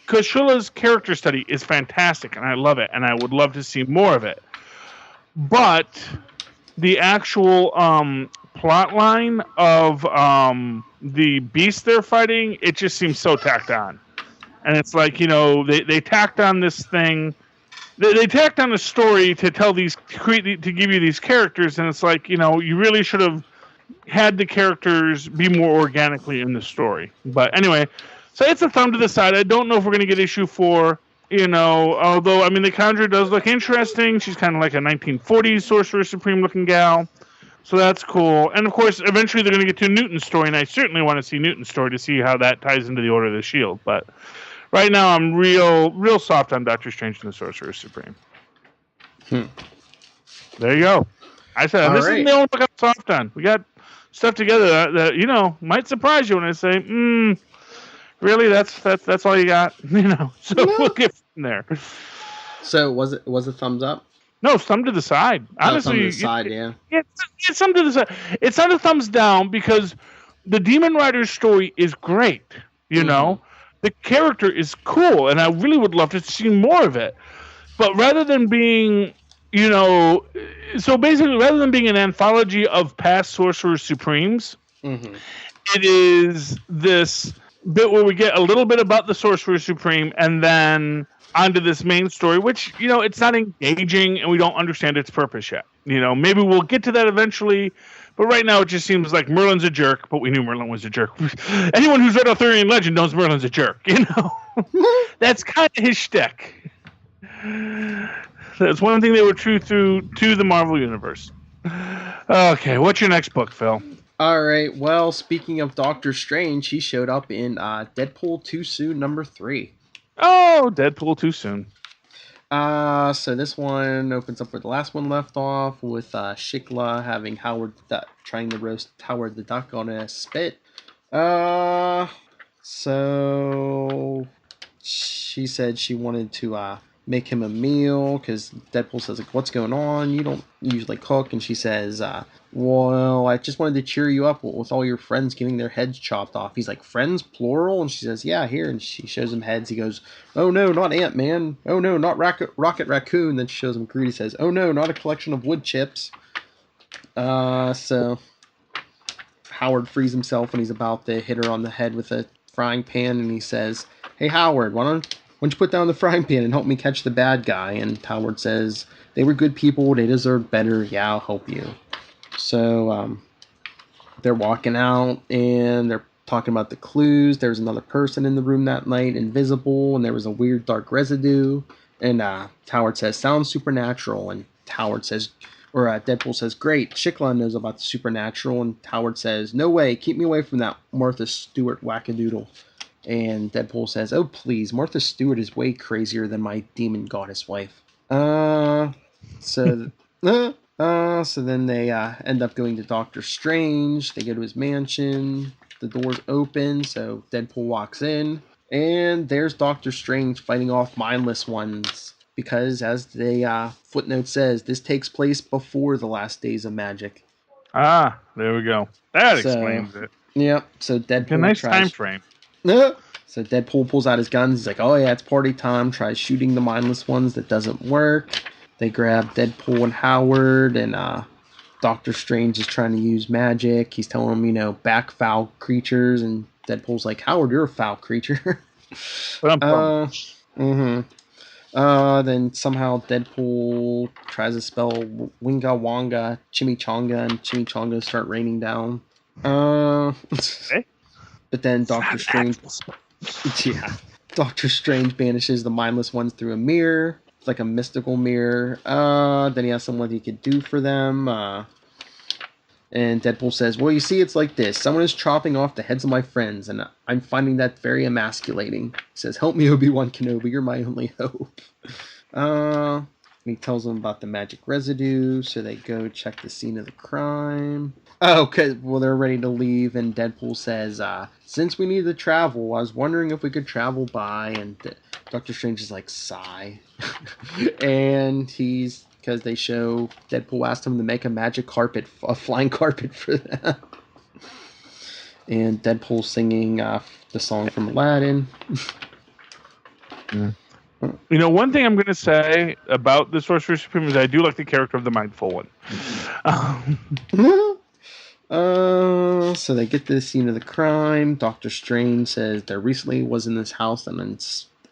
Kushula's character study is fantastic, and I love it, and I would love to see more of it. But the actual plot line of the beast they're fighting, it just seems so tacked on. And it's like, they tacked on this thing. They tacked on a story to give you these characters, and it's like, you really should have had the characters be more organically in the story. But anyway, so it's a thumb to the side. I don't know if we're going to get issue 4, although, the Conjurer does look interesting. She's kind of like a 1940s Sorcerer Supreme looking gal. So that's cool. And of course, eventually they're going to get to Newton's story, and I certainly want to see Newton's story to see how that ties into the Order of the Shield. But right now, I'm real soft on Doctor Strange and the Sorcerer Supreme. There you go. I said, this is the only book I'm soft on. We got stuff together that might surprise you when I say, really, that's all you got, So we'll get from there. So was it thumbs up? No, thumb to the side. Honestly, thumb to the side, yeah. It's thumb to the side. It's not a thumbs down because the Demon Rider story is great. The character is cool, and I really would love to see more of it. But rather than being, so basically, rather than being an anthology of past Sorcerer Supremes, it is this bit where we get a little bit about the Sorcerer Supreme, and then onto this main story, which, it's not engaging, and we don't understand its purpose yet. Maybe we'll get to that eventually, but right now it just seems like Merlin's a jerk, but we knew Merlin was a jerk. Anyone who's read Arthurian legend knows Merlin's a jerk, That's kind of his shtick. That's one thing they were true to the Marvel Universe. Okay, what's your next book, Phil? All right, well, speaking of Doctor Strange, he showed up in Deadpool Too Soon #3. Oh, Deadpool Too Soon. So this one opens up where the last one left off, with Shikla having Howard trying to roast Howard the Duck on a spit. So she said she wanted to make him a meal, because Deadpool says, like, what's going on? You don't usually cook. And she says, well, I just wanted to cheer you up with all your friends getting their heads chopped off. He's like, friends, plural? And she says, yeah, here. And she shows him heads. He goes, oh no, not Ant-Man. Oh no, not Rocket Raccoon. Then she shows him Groot. He says, oh no, not a collection of wood chips. So Howard frees himself when he's about to hit her on the head with a frying pan, and he says, hey Howard, why don't you put down the frying pan and help me catch the bad guy? And Howard says, they were good people, they deserve better, yeah, I'll help you. So they're walking out, and they're talking about the clues. There was another person in the room that night, invisible, and there was a weird dark residue. And Howard says, sounds supernatural. And Deadpool says, great, Shikla knows about the supernatural. And Howard says, no way, keep me away from that Martha Stewart wackadoodle. And Deadpool says, oh please, Martha Stewart is way crazier than my demon goddess wife. So then they end up going to Doctor Strange. They go to his mansion. The doors open, so Deadpool walks in. And there's Doctor Strange fighting off mindless ones. Because, as the footnote says, this takes place before the last days of magic. Ah, there we go. That explains it. Yep, so Deadpool a nice time frame. So Deadpool pulls out his guns. He's like, oh yeah, it's party time. Tries shooting the mindless ones. That doesn't work. They grab Deadpool and Howard, and Doctor Strange is trying to use magic. He's telling them, back foul creatures, and Deadpool's like, Howard, you're a foul creature. Then somehow Deadpool tries to spell Winga Wonga Chimichanga, and chimichangas start raining down. Okay. But then Doctor Strange, yeah, Doctor Strange banishes the mindless ones through a mirror. It's like a mystical mirror. Then he has someone he could do for them. And Deadpool says, "Well, you see, it's like this. Someone is chopping off the heads of my friends, and I'm finding that very emasculating." He says, "Help me, Obi-Wan Kenobi. You're my only hope." He tells them about the magic residue, so they go check the scene of the crime. Oh, okay. Well, they're ready to leave, and Deadpool says, "Since we need to travel, I was wondering if we could travel by." And Doctor Strange is like, sigh. And because they show Deadpool asked him to make a magic carpet, a flying carpet for them. And Deadpool singing the song from Aladdin. Yeah. You know, one thing I'm going to say about the Sorcerer Supreme is I do like the character of the Mindful One. So they get to the scene of the crime. Doctor Strange says there recently was in this house an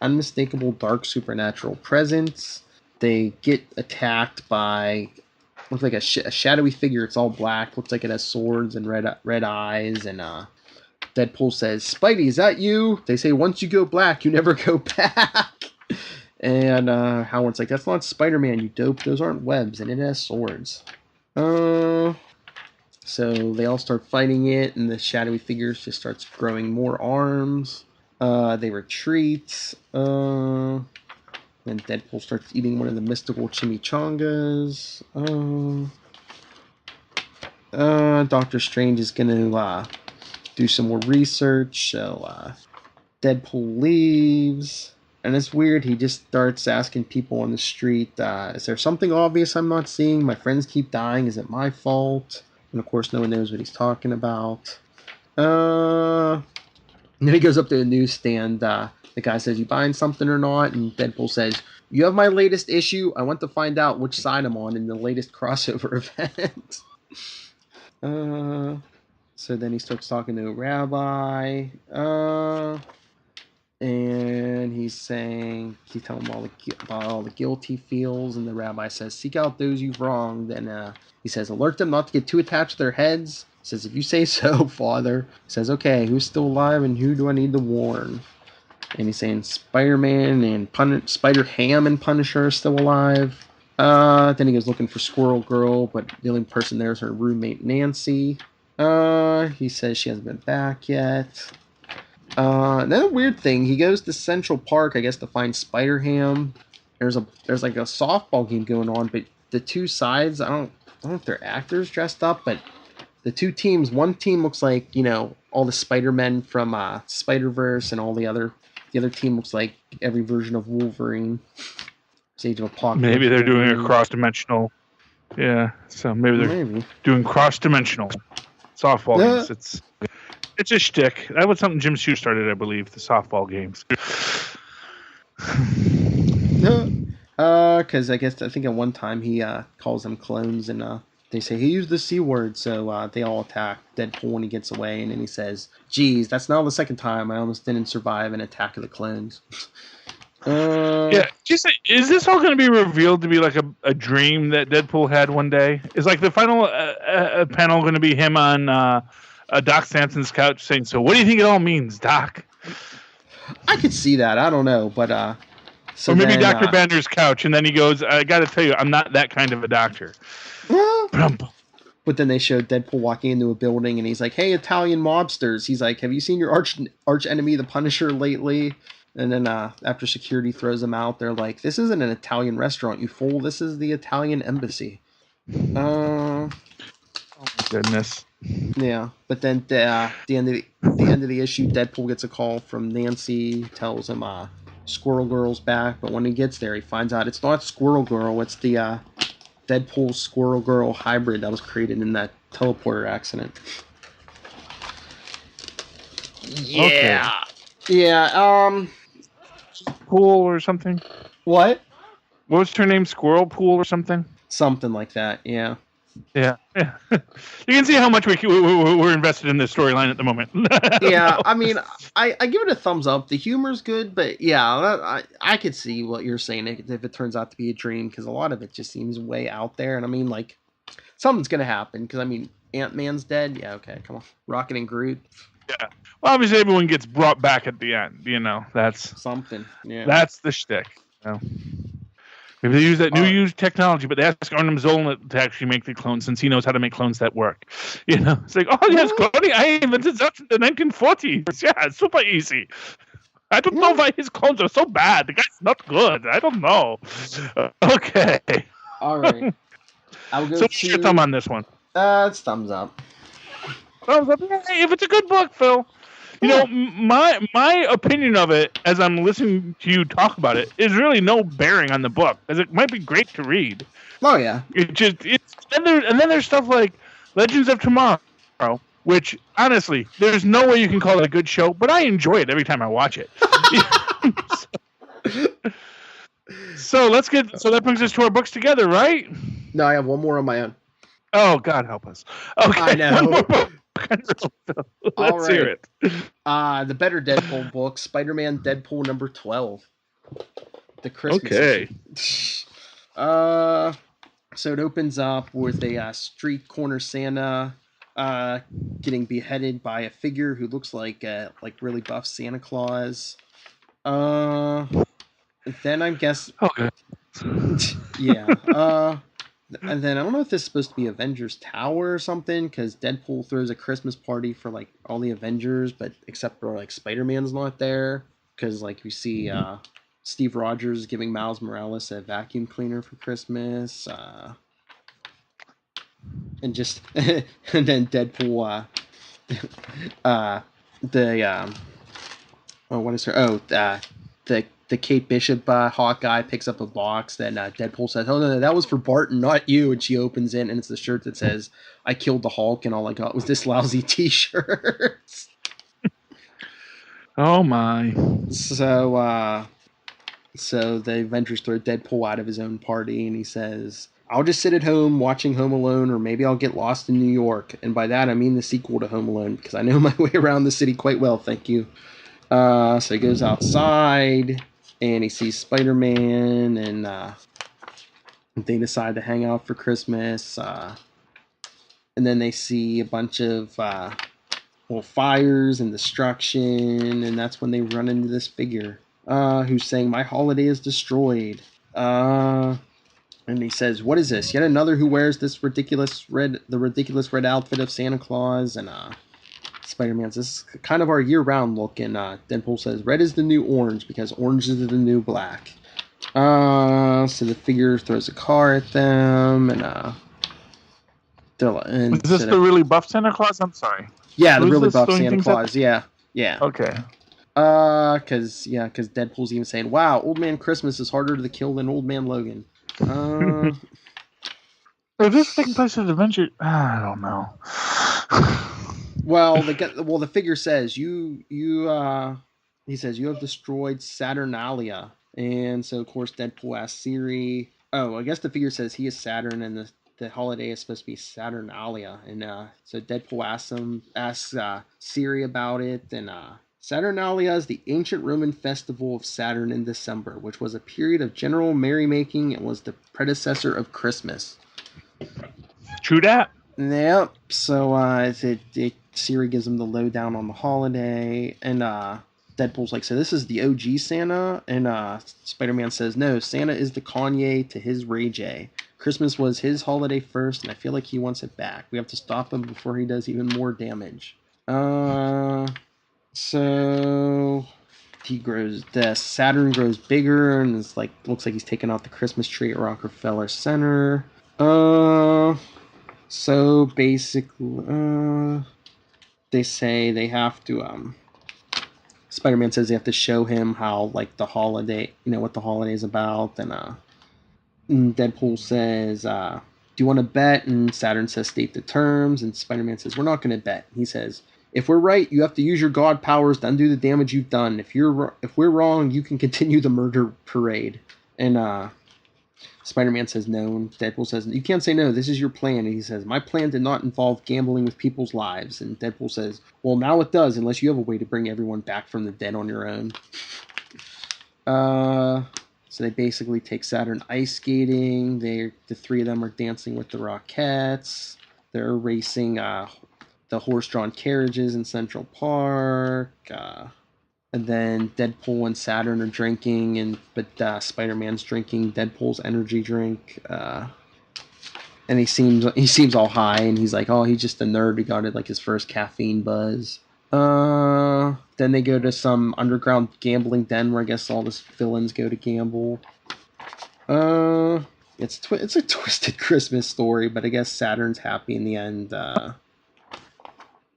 unmistakable dark supernatural presence. They get attacked by, looks like a shadowy figure. It's all black. Looks like it has swords and red eyes. And Deadpool says, "Spidey, is that you?" They say, "Once you go black, you never go back." And Howard's like, "That's not Spider-Man, you dope. Those aren't webs, and it has swords." So they all start fighting it, and the shadowy figures just starts growing more arms. They retreat. And Deadpool starts eating one of the mystical chimichangas. Doctor Strange is gonna do some more research. So Deadpool leaves. And it's weird, he just starts asking people on the street, is there something obvious I'm not seeing? My friends keep dying, is it my fault? And of course, no one knows what he's talking about. And then he goes up to the newsstand. The guy says, "You buying something or not?" And Deadpool says, "You have my latest issue. I want to find out which side I'm on in the latest crossover event." So then he starts talking to a rabbi. And he's telling him about all the guilt he feels, and the rabbi says, "Seek out those you've wronged." And he says, "Alert them not to get too attached to their heads." He says, "If you say so, Father." He says, "Okay, who's still alive and who do I need to warn?" And he's saying Spider-Man and Spider-Ham and Punisher are still alive. Then he goes looking for Squirrel Girl, but the only person there is her roommate, Nancy. He says she hasn't been back yet. Then a weird thing, he goes to Central Park, I guess, to find Spider-Ham. There's like a softball game going on, but the two sides, I don't know if they're actors dressed up, but the two teams, one team looks like, you know, all the Spider-Men from Spider-Verse, and the other team looks like every version of Wolverine. Age of Apocalypse. Maybe they're doing a cross-dimensional. Yeah, so maybe they're doing cross-dimensional softball games. It's a shtick. That was something Jim Shue started, I believe, the softball games. Because I think at one time he calls them clones, and they say he used the C word, so they all attack Deadpool when he gets away, and then he says, "Geez, that's now the second time I almost didn't survive an attack of the clones." Yeah, is this all going to be revealed to be like a dream that Deadpool had one day? Is like the final panel going to be him on Doc Samson's couch saying, "So what do you think it all means, Doc?" I could see that. I don't know, but or maybe Dr. Banner's couch, and then he goes, "I got to tell you, I'm not that kind of a doctor." But then they showed Deadpool walking into a building, and he's like, "Hey, Italian mobsters!" He's like, "Have you seen your arch enemy, the Punisher, lately?" And then after security throws them out, they're like, "This isn't an Italian restaurant, you fool. This is the Italian embassy." Oh my goodness. Yeah, but then the end of the issue, Deadpool gets a call from Nancy, tells him Squirrel Girl's back, but when he gets there, he finds out it's not Squirrel Girl, it's the Deadpool Squirrel Girl hybrid that was created in that teleporter accident. Yeah. Okay. Yeah, Pool or something? What? What was her name? Squirrel Pool or something? Something like that, yeah. Yeah. You can see how much we're invested in this storyline at the moment. Yeah, I mean, I give it a thumbs up. The humor's good, but yeah, I could see what you're saying if it turns out to be a dream, because a lot of it just seems way out there. And I mean, like, something's going to happen, because I mean, Ant-Man's dead. Yeah, okay, come on. Rocket and Groot. Yeah. Well, obviously, everyone gets brought back at the end. Something. Yeah. That's the shtick. If they use that new technology, but they ask Arnim Zola to actually make the clones since he knows how to make clones that work. It's like, oh yes, cloning. I invented that in the 1940s. Yeah, it's super easy. I don't know why his clones are so bad. The guy's not good. I don't know. Okay. All right. I'll go. So what's your thumb on this one? It's thumbs up. Thumbs up. Hey, if it's a good book, Phil. My opinion of it, as I'm listening to you talk about it, is really no bearing on the book, as it might be great to read. Oh yeah. And then there's stuff like Legends of Tomorrow, which honestly, there's no way you can call it a good show, but I enjoy it every time I watch it. So that brings us to our books together, right? No, I have one more on my own. Oh, God help us. Okay. I know. Let's hear it. The Better Deadpool book, Spider-Man Deadpool number 12. The Christmas issue. So it opens up with a street corner Santa getting beheaded by a figure who looks like really buff Santa Claus. Then I guess. Okay. Yeah. And then I don't know if this is supposed to be Avengers Tower or something, because Deadpool throws a Christmas party for like all the Avengers, but except for like Spider-Man's not there, because like we see Steve Rogers giving Miles Morales a vacuum cleaner for Christmas, and just and then Deadpool what is her the Kate Bishop Hawkeye picks up a box. Then Deadpool says, "Oh no, that was for Barton, not you." And she opens it, and it's the shirt that says, "I killed the Hulk," and all I got was this lousy T-shirt. Oh my! So the Avengers throw Deadpool out of his own party, and he says, "I'll just sit at home watching Home Alone, or maybe I'll get lost in New York." And by that I mean the sequel to Home Alone, because I know my way around the city quite well. Thank you. So he goes outside. And he sees Spider-Man, and they decide to hang out for Christmas. And then they see a bunch of fires and destruction, and that's when they run into this figure who's saying, "My holiday is destroyed." And he says, "What is this? Yet another who wears this ridiculous red outfit of Santa Claus?" And Spider-Man says, "This is kind of our year-round look," and Deadpool says, "Red is the new orange because orange is the new black." So the figure throws a car at them, and is this the really buff Santa Claus? I'm sorry. Yeah, the really buff Santa Claus. Yeah. Okay. Because Deadpool's even saying, "Wow, Old Man Christmas is harder to kill than Old Man Logan." Is this taking place at Adventure? I don't know. Well, the figure says he says you have destroyed Saturnalia, and so of course Deadpool asks Siri. Oh, I guess the figure says he is Saturn, and the holiday is supposed to be Saturnalia, and so Deadpool asks Siri about it, and Saturnalia is the ancient Roman festival of Saturn in December, which was a period of general merrymaking and was the predecessor of Christmas. True that. Yep. So Siri gives him the lowdown on the holiday, and Deadpool's like, "So this is the OG Santa?" And Spider-Man says, "No, Santa is the Kanye to his Ray J. Christmas was his holiday first, and I feel like he wants it back. We have to stop him before he does even more damage." So Saturn grows bigger, and it's like looks like he's taking out the Christmas tree at Rockefeller Center. So basically, they say they have to. Spider-Man says they have to show him how like the holiday, what the holiday is about, and Deadpool says, "Do you want to bet?" And Saturn says, "State the terms." And Spider-Man says, "We're not going to bet." He says, "If we're right, you have to use your god powers to undo the damage you've done. If we're wrong, you can continue the murder parade." And Spider-Man says no, and Deadpool says, "You can't say no, this is your plan." And he says, "My plan did not involve gambling with people's lives." And Deadpool says, "Well, now it does, unless you have a way to bring everyone back from the dead on your own." So they basically take Saturn ice skating. The three of them are dancing with the Rockettes. They're racing the horse-drawn carriages in Central Park. And then Deadpool and Saturn are drinking, but Spider-Man's drinking Deadpool's energy drink. And he seems all high, and he's like, oh, he's just a nerd who got it like his first caffeine buzz. Then they go to some underground gambling den where I guess all the villains go to gamble. It's a twisted Christmas story, but I guess Saturn's happy in the end.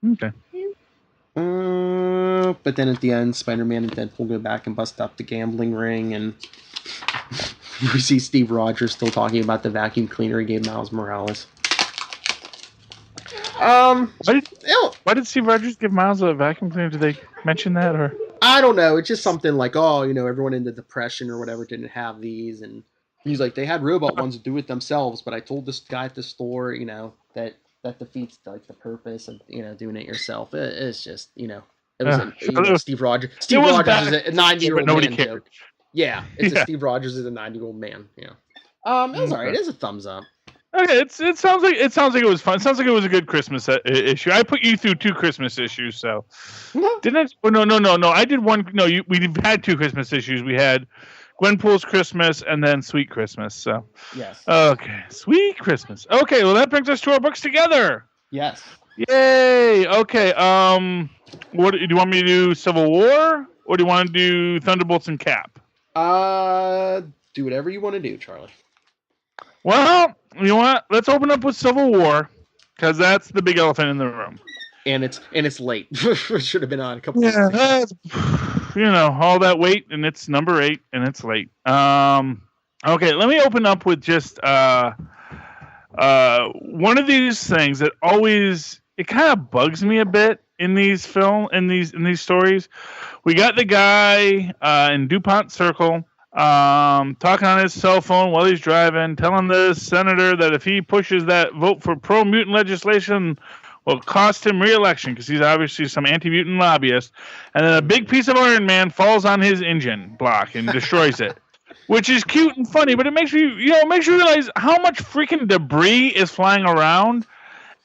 Okay. But then at the end, Spider-Man and Deadpool go back and bust up the gambling ring, and we see Steve Rogers still talking about the vacuum cleaner he gave Miles Morales. Why did Steve Rogers give Miles a vacuum cleaner? Did they mention that, or? I don't know. It's just something like, everyone in the Depression or whatever didn't have these, and he's like, they had robot ones to do it themselves, but I told this guy at the store, that defeats like the purpose of doing it yourself. It's just Steve Rogers. Steve Rogers is a 90-year-old man joke. Yeah, Steve Rogers is a 90-year-old man. Yeah. It was alright. It is a thumbs up. Okay, it sounds like it was fun. It sounds like it was a good Christmas issue. I put you through 2 Christmas issues, so didn't I? Oh, no. I did one. No, we've had 2 Christmas issues. We had Gwenpool's Christmas and then Sweet Christmas. So yes. Okay, Sweet Christmas. Okay, well that brings us to our books together. Yes. Yay. Okay. What do you want me to do? Civil War, or do you want to do Thunderbolts and Cap? Do whatever you want to do, Charlie. Well, you know what? Let's open up with Civil War, because that's the big elephant in the room. And it's late. It should have been on a couple. Yeah, all that wait, and it's number 8, and it's late. Okay, let me open up with just one of these things that always it kind of bugs me a bit in these stories. We got the guy in DuPont Circle talking on his cell phone while he's driving, telling the senator that if he pushes that vote for pro-mutant legislation will cost him re-election because he's obviously some anti-mutant lobbyist. And then a big piece of Iron Man falls on his engine block and destroys it, which is cute and funny, but it makes you realize how much freaking debris is flying around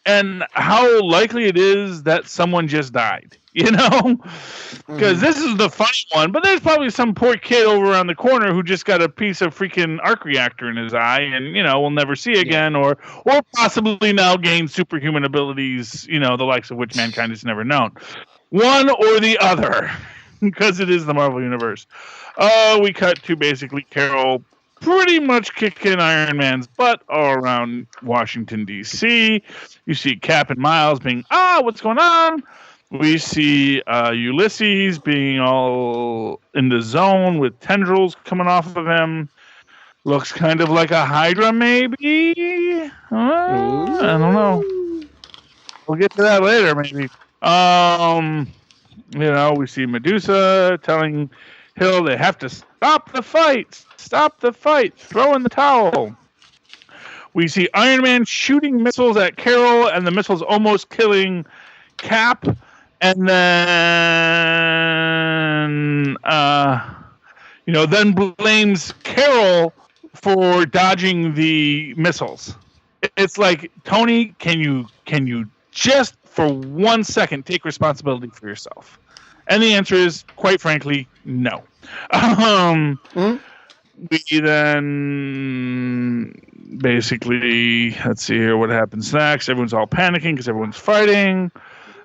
and how likely it is that someone just died. Because this is the funny one, but there's probably some poor kid over around the corner who just got a piece of freaking arc reactor in his eye and, we'll never see again, or possibly now gain superhuman abilities, the likes of which mankind has never known. One or the other, because it is the Marvel Universe. We cut to basically Carol pretty much kicking Iron Man's butt all around Washington, D.C. You see Cap and Miles being, what's going on? We see Ulysses being all in the zone with tendrils coming off of him. Looks kind of like a Hydra, maybe? I don't know. We'll get to that later, maybe. We see Medusa telling Hill they have to stop the fight, throw in the towel. We see Iron Man shooting missiles at Carol, and the missiles almost killing Cap. And then, then blames Carol for dodging the missiles. It's like, Tony, can you just for 1 second take responsibility for yourself? And the answer is, quite frankly, no. We then basically, let's see here what happens next. Everyone's all panicking because everyone's fighting.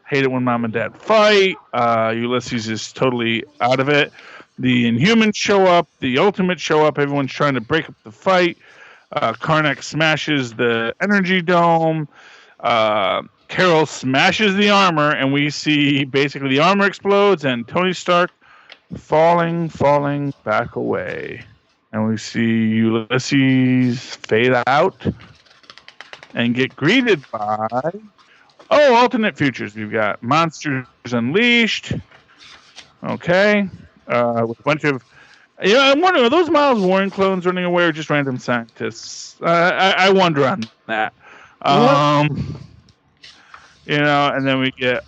Hate it when mom and dad fight. Ulysses is totally out of it. The Inhumans show up. The Ultimates show up. Everyone's trying to break up the fight. Karnak smashes the energy dome. Carol smashes the armor, and we see basically the armor explodes, and Tony Stark falling back away. And we see Ulysses fade out and get greeted by... alternate futures. We've got Monsters Unleashed. Okay. With a bunch of... I'm wondering, are those Miles Warren clones running away or just random scientists? I wonder on that. And then we get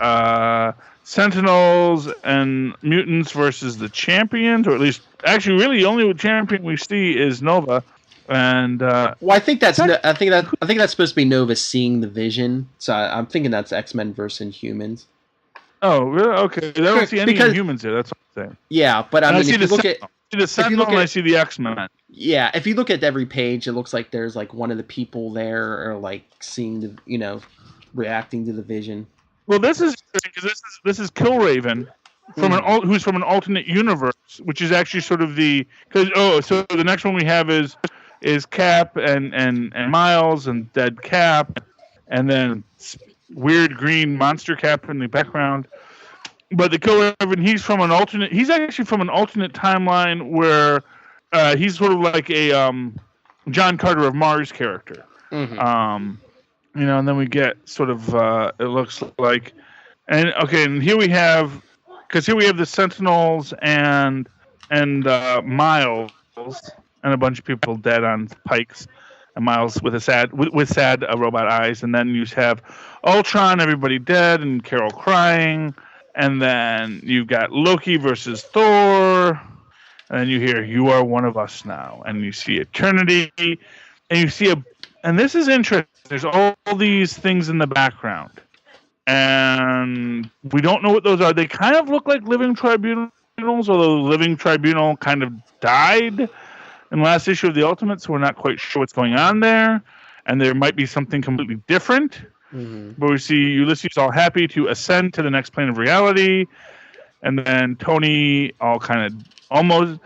Sentinels and Mutants versus the Champions, or at least, actually, really, the only champion we see is Nova. And well, I think that's supposed to be Nova seeing the Vision. So I'm thinking that's X-Men versus Inhumans. Oh, really? Okay. I don't see any Inhumans there. That's what I'm saying. Yeah, but I mean, if you look at the Sentinel and I see the X-Men. Yeah, if you look at every page, it looks like there's like one of the people there or like seeing the, reacting to the Vision. Well, this is interesting because this is Killraven who's from an alternate universe, which is actually sort of so the next one we have is Cap and Miles and Dead Cap, and then weird green monster Cap in the background. But the Killraven, he's actually from an alternate timeline where he's sort of like a John Carter of Mars character. And then we get sort of it looks like, and here we have the Sentinels and Miles and a bunch of people dead on pikes, and Miles with sad robot eyes, and then you have Ultron, everybody dead, and Carol crying, and then you've got Loki versus Thor, and then you hear "You are one of us now," and you see Eternity, and you see and this is interesting. There's all these things in the background, and we don't know what those are. They kind of look like living tribunals, although the living tribunal kind of died in the last issue of the Ultimate, so we're not quite sure what's going on there, and there might be something completely different. But we see Ulysses all happy to ascend to the next plane of reality, and then Tony all kind of almost...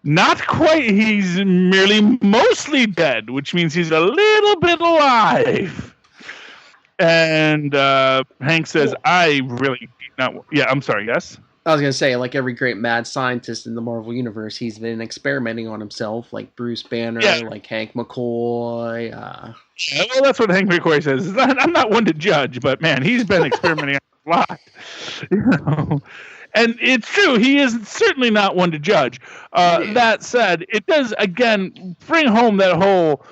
Not quite. He's merely mostly dead, which means he's a little bit alive. And Hank says, "I really not." Yeah, I'm sorry. Yes. I was gonna say, like every great mad scientist in the Marvel universe, he's been experimenting on himself, like Bruce Banner, like Hank McCoy. Yeah, well, that's what Hank McCoy says. I'm not one to judge, but man, he's been experimenting a lot. And it's true, he is certainly not one to judge. That said, it does, again, bring home that whole,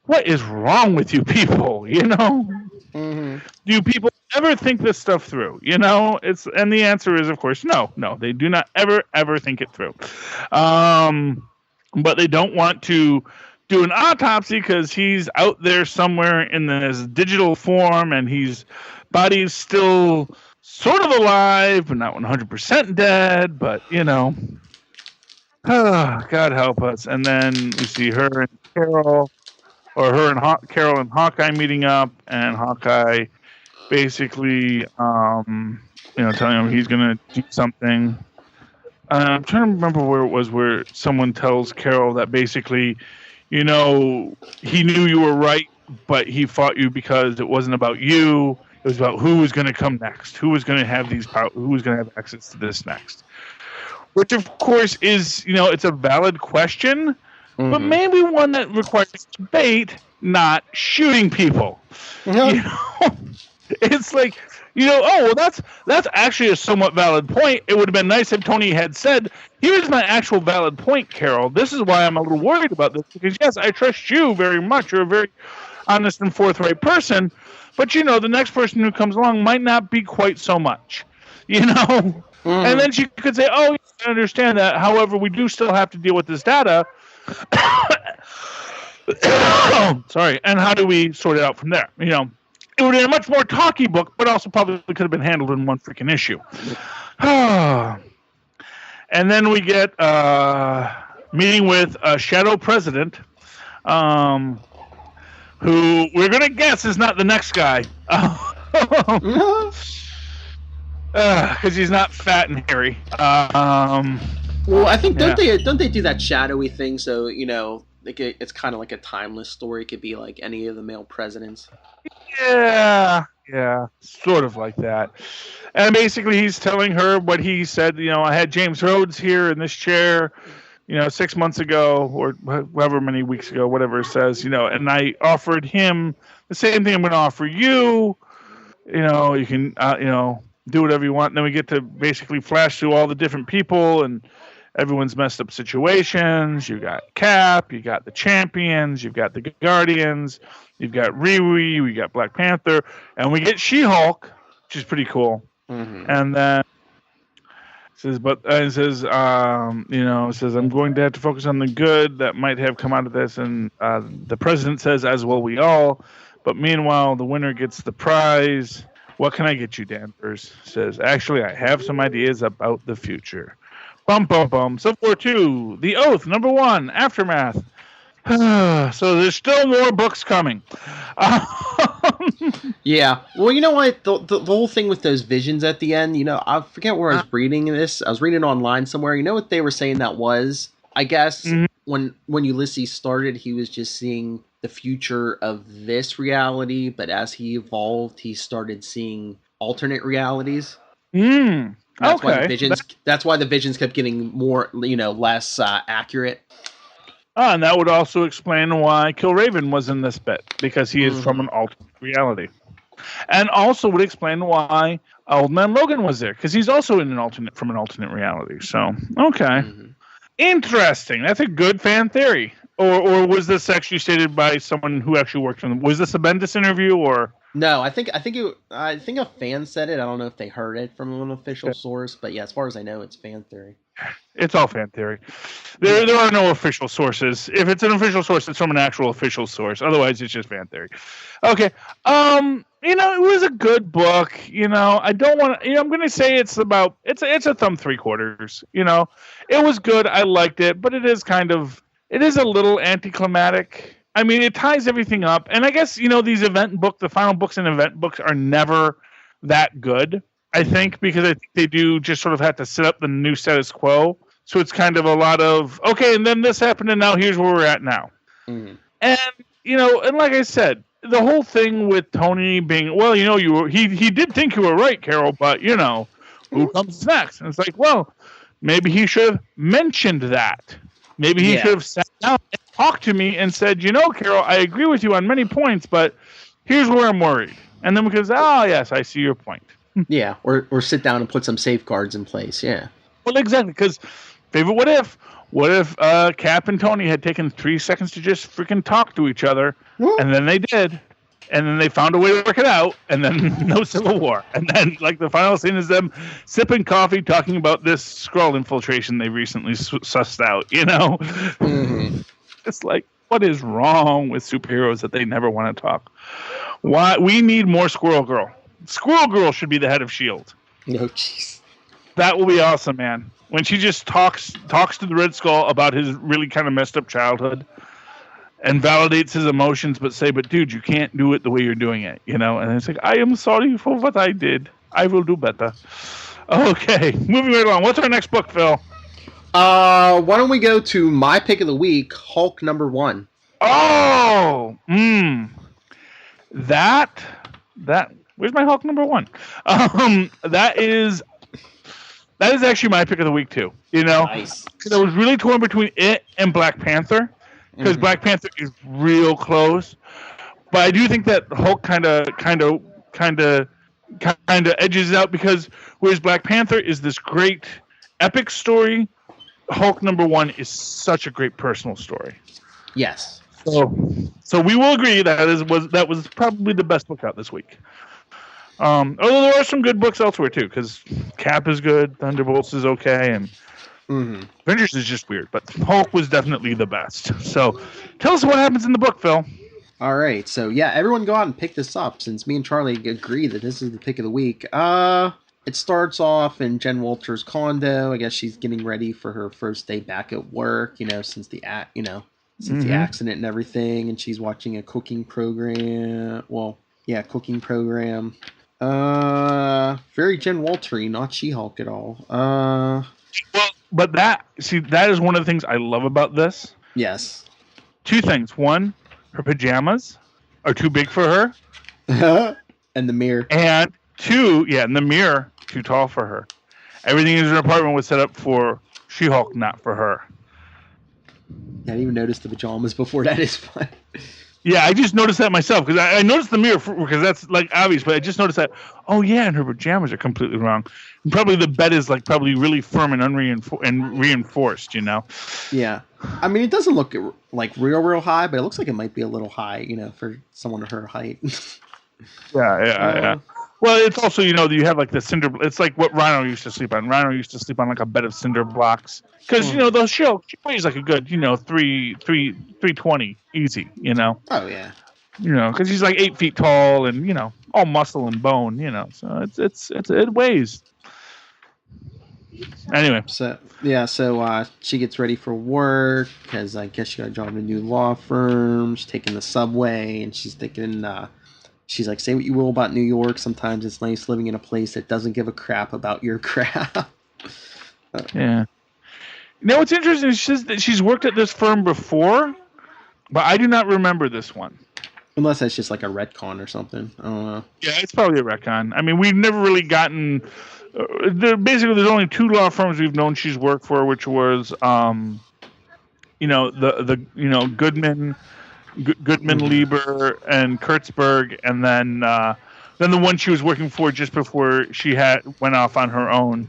what is wrong with you people, Do people ever think this stuff through, And the answer is, of course, no, they do not ever think it through. But they don't want to do an autopsy because he's out there somewhere in this digital form, and his body's still... sort of alive, but not 100% dead, but, God help us. And then we see her and Carol, or Carol and Hawkeye meeting up, and Hawkeye basically, telling him he's going to do something. I'm trying to remember where it was where someone tells Carol that basically, he knew you were right, but he fought you because it wasn't about you. It was about who was going to come next, who was going to have who was going to have access to this next. Which, of course, is, it's a valid question, but maybe one that requires debate, not shooting people. It's like, that's actually a somewhat valid point. It would have been nice if Tony had said, here's my actual valid point, Carol. This is why I'm a little worried about this, because, yes, I trust you very much. You're a very honest and forthright person. But, the next person who comes along might not be quite so much, And then she could say, oh, I understand that. However, we do still have to deal with this data. Sorry. And how do we sort it out from there? It would be a much more talky book, but also probably could have been handled in one freaking issue. And then we get meeting with a shadow president. Who we're going to guess is not the next guy. Because he's not fat and hairy. Well, I think, don't they do that shadowy thing so, it's kind of like a timeless story. It could be like any of the male presidents. Yeah, sort of like that. And basically he's telling her what he said, I had James Rhodes here in this chair, 6 months ago or however many weeks ago, whatever it says, and I offered him the same thing I'm going to offer you. You can, do whatever you want. And then we get to basically flash through all the different people and everyone's messed up situations. You got Cap, you got the Champions, you've got the Guardians, you've got Riri, we got Black Panther, and we get She-Hulk, which is pretty cool. And then Says, but it says, it says I'm going to have to focus on the good that might have come out of this, and the president says, as well we all. But meanwhile, the winner gets the prize. What can I get you, Danvers? Says, actually, I have some ideas about the future. Bum bum bum. Civil War II, The Oath, #1, Aftermath. So there's still more books coming. Yeah. Well, you know what? The whole thing with those visions at the end, I forget where I was reading this. I was reading it online somewhere. You know what they were saying that was? I guess when Ulysses started, he was just seeing the future of this reality, but as he evolved, he started seeing alternate realities. That's why the visions. That's why the visions kept getting more, less accurate. And that would also explain why Killraven was in this bit, because he is from an alternate reality. And also would explain why Old Man Logan was there, because he's also in an alternate reality. So, okay. Interesting. That's a good fan theory. Or was this actually stated by someone who actually worked on them? Was this a Bendis interview or? No, I think a fan said it. I don't know if they heard it from an official source, but yeah, as far as I know, it's fan theory. It's all fan theory. There are no official sources. If it's an official source, it's from an actual official source. Otherwise, it's just fan theory. Okay. It was a good book. I don't want to. I'm going to say it's a thumb 3/4. It was good. I liked it, but it is a little anticlimactic. I mean, it ties everything up, and I guess these the final books and event books are never that good. I think because I think they do just sort of have to set up the new status quo. So it's kind of a lot of, okay, and then this happened, and now here's where we're at now. And and like I said, the whole thing with Tony being, well, he did think you were right, Carol, but who comes next? And it's like, well, maybe he should have mentioned that. Maybe he should have sat down and talked to me and said, Carol, I agree with you on many points, but here's where I'm worried. And then we could say, oh, yes, I see your point. Yeah, or sit down and put some safeguards in place, yeah. Well, exactly, because favorite what if? What if Cap and Tony had taken 3 seconds to just freaking talk to each other, and then they did, and then they found a way to work it out, and then no Civil War. And then, the final scene is them sipping coffee, talking about this Skrull infiltration they recently sussed out, It's like, what is wrong with superheroes that they never want to talk? Why? We need more Squirrel Girl. Squirrel Girl should be the head of S.H.I.E.L.D. No, jeez. That will be awesome, man. When she just talks to the Red Skull about his really kind of messed up childhood and validates his emotions, but dude, you can't do it the way you're doing it, And it's like, I am sorry for what I did. I will do better. Okay, moving right along. What's our next book, Phil? Why don't we go to my pick of the week, Hulk #1. Oh, that. Where's my Hulk #1? That is actually my pick of the week too. Nice. Because I was really torn between it and Black Panther, because Black Panther is real close, but I do think that Hulk kind of edges out, because whereas Black Panther is this great epic story, Hulk #1 is such a great personal story. Yes. So we will agree that was probably the best book out this week. Although there are some good books elsewhere too, because Cap is good, Thunderbolts is okay, and Avengers is just weird. But Hulk was definitely the best. So tell us what happens in the book, Phil. All right, so yeah, everyone go out and pick this up, since me and Charlie agree that this is the pick of the week. It starts off in Jen Walters' condo. I guess she's getting ready for her first day back at work, since the the accident and everything, and she's watching a cooking program. Cooking program. Very Jen Waltery, not She-Hulk at all. But that is one of the things I love about this. Yes. 2 things. 1, her pajamas are too big for her. And the mirror. And 2, and the mirror, too tall for her. Everything in her apartment was set up for She-Hulk, not for her. I didn't even notice the pajamas before. That is fun. Yeah, I just noticed that myself, because I noticed the mirror, because that's obvious, but I just noticed that, and her pajamas are completely wrong. And probably the bed is probably really firm and reinforced, Yeah. I mean, it doesn't look real high, but it looks like it might be a little high, for someone of her height. Yeah. Well, it's also you have like the cinder. It's like what Rhino used to sleep on. Rhino used to sleep on like a bed of cinder blocks because those she weighs like a good 320 easy. Oh yeah. Because he's like 8 feet tall and all muscle and bone. So it weighs. Anyway. So she gets ready for work because I guess she got a job in a new law firm. She's taking the subway and she's thinking. She's like, say what you will about New York. Sometimes it's nice living in a place that doesn't give a crap about your crap. Yeah. What's interesting is she says that she's worked at this firm before, but I do not remember this one. Unless that's just like a retcon or something. I don't know. Yeah, it's probably a retcon. I mean, we've never really gotten. Basically, there's only 2 law firms we've known she's worked for, which was, the Goodman, Lieber, and Kurtzberg, and then the one she was working for just before she went off on her own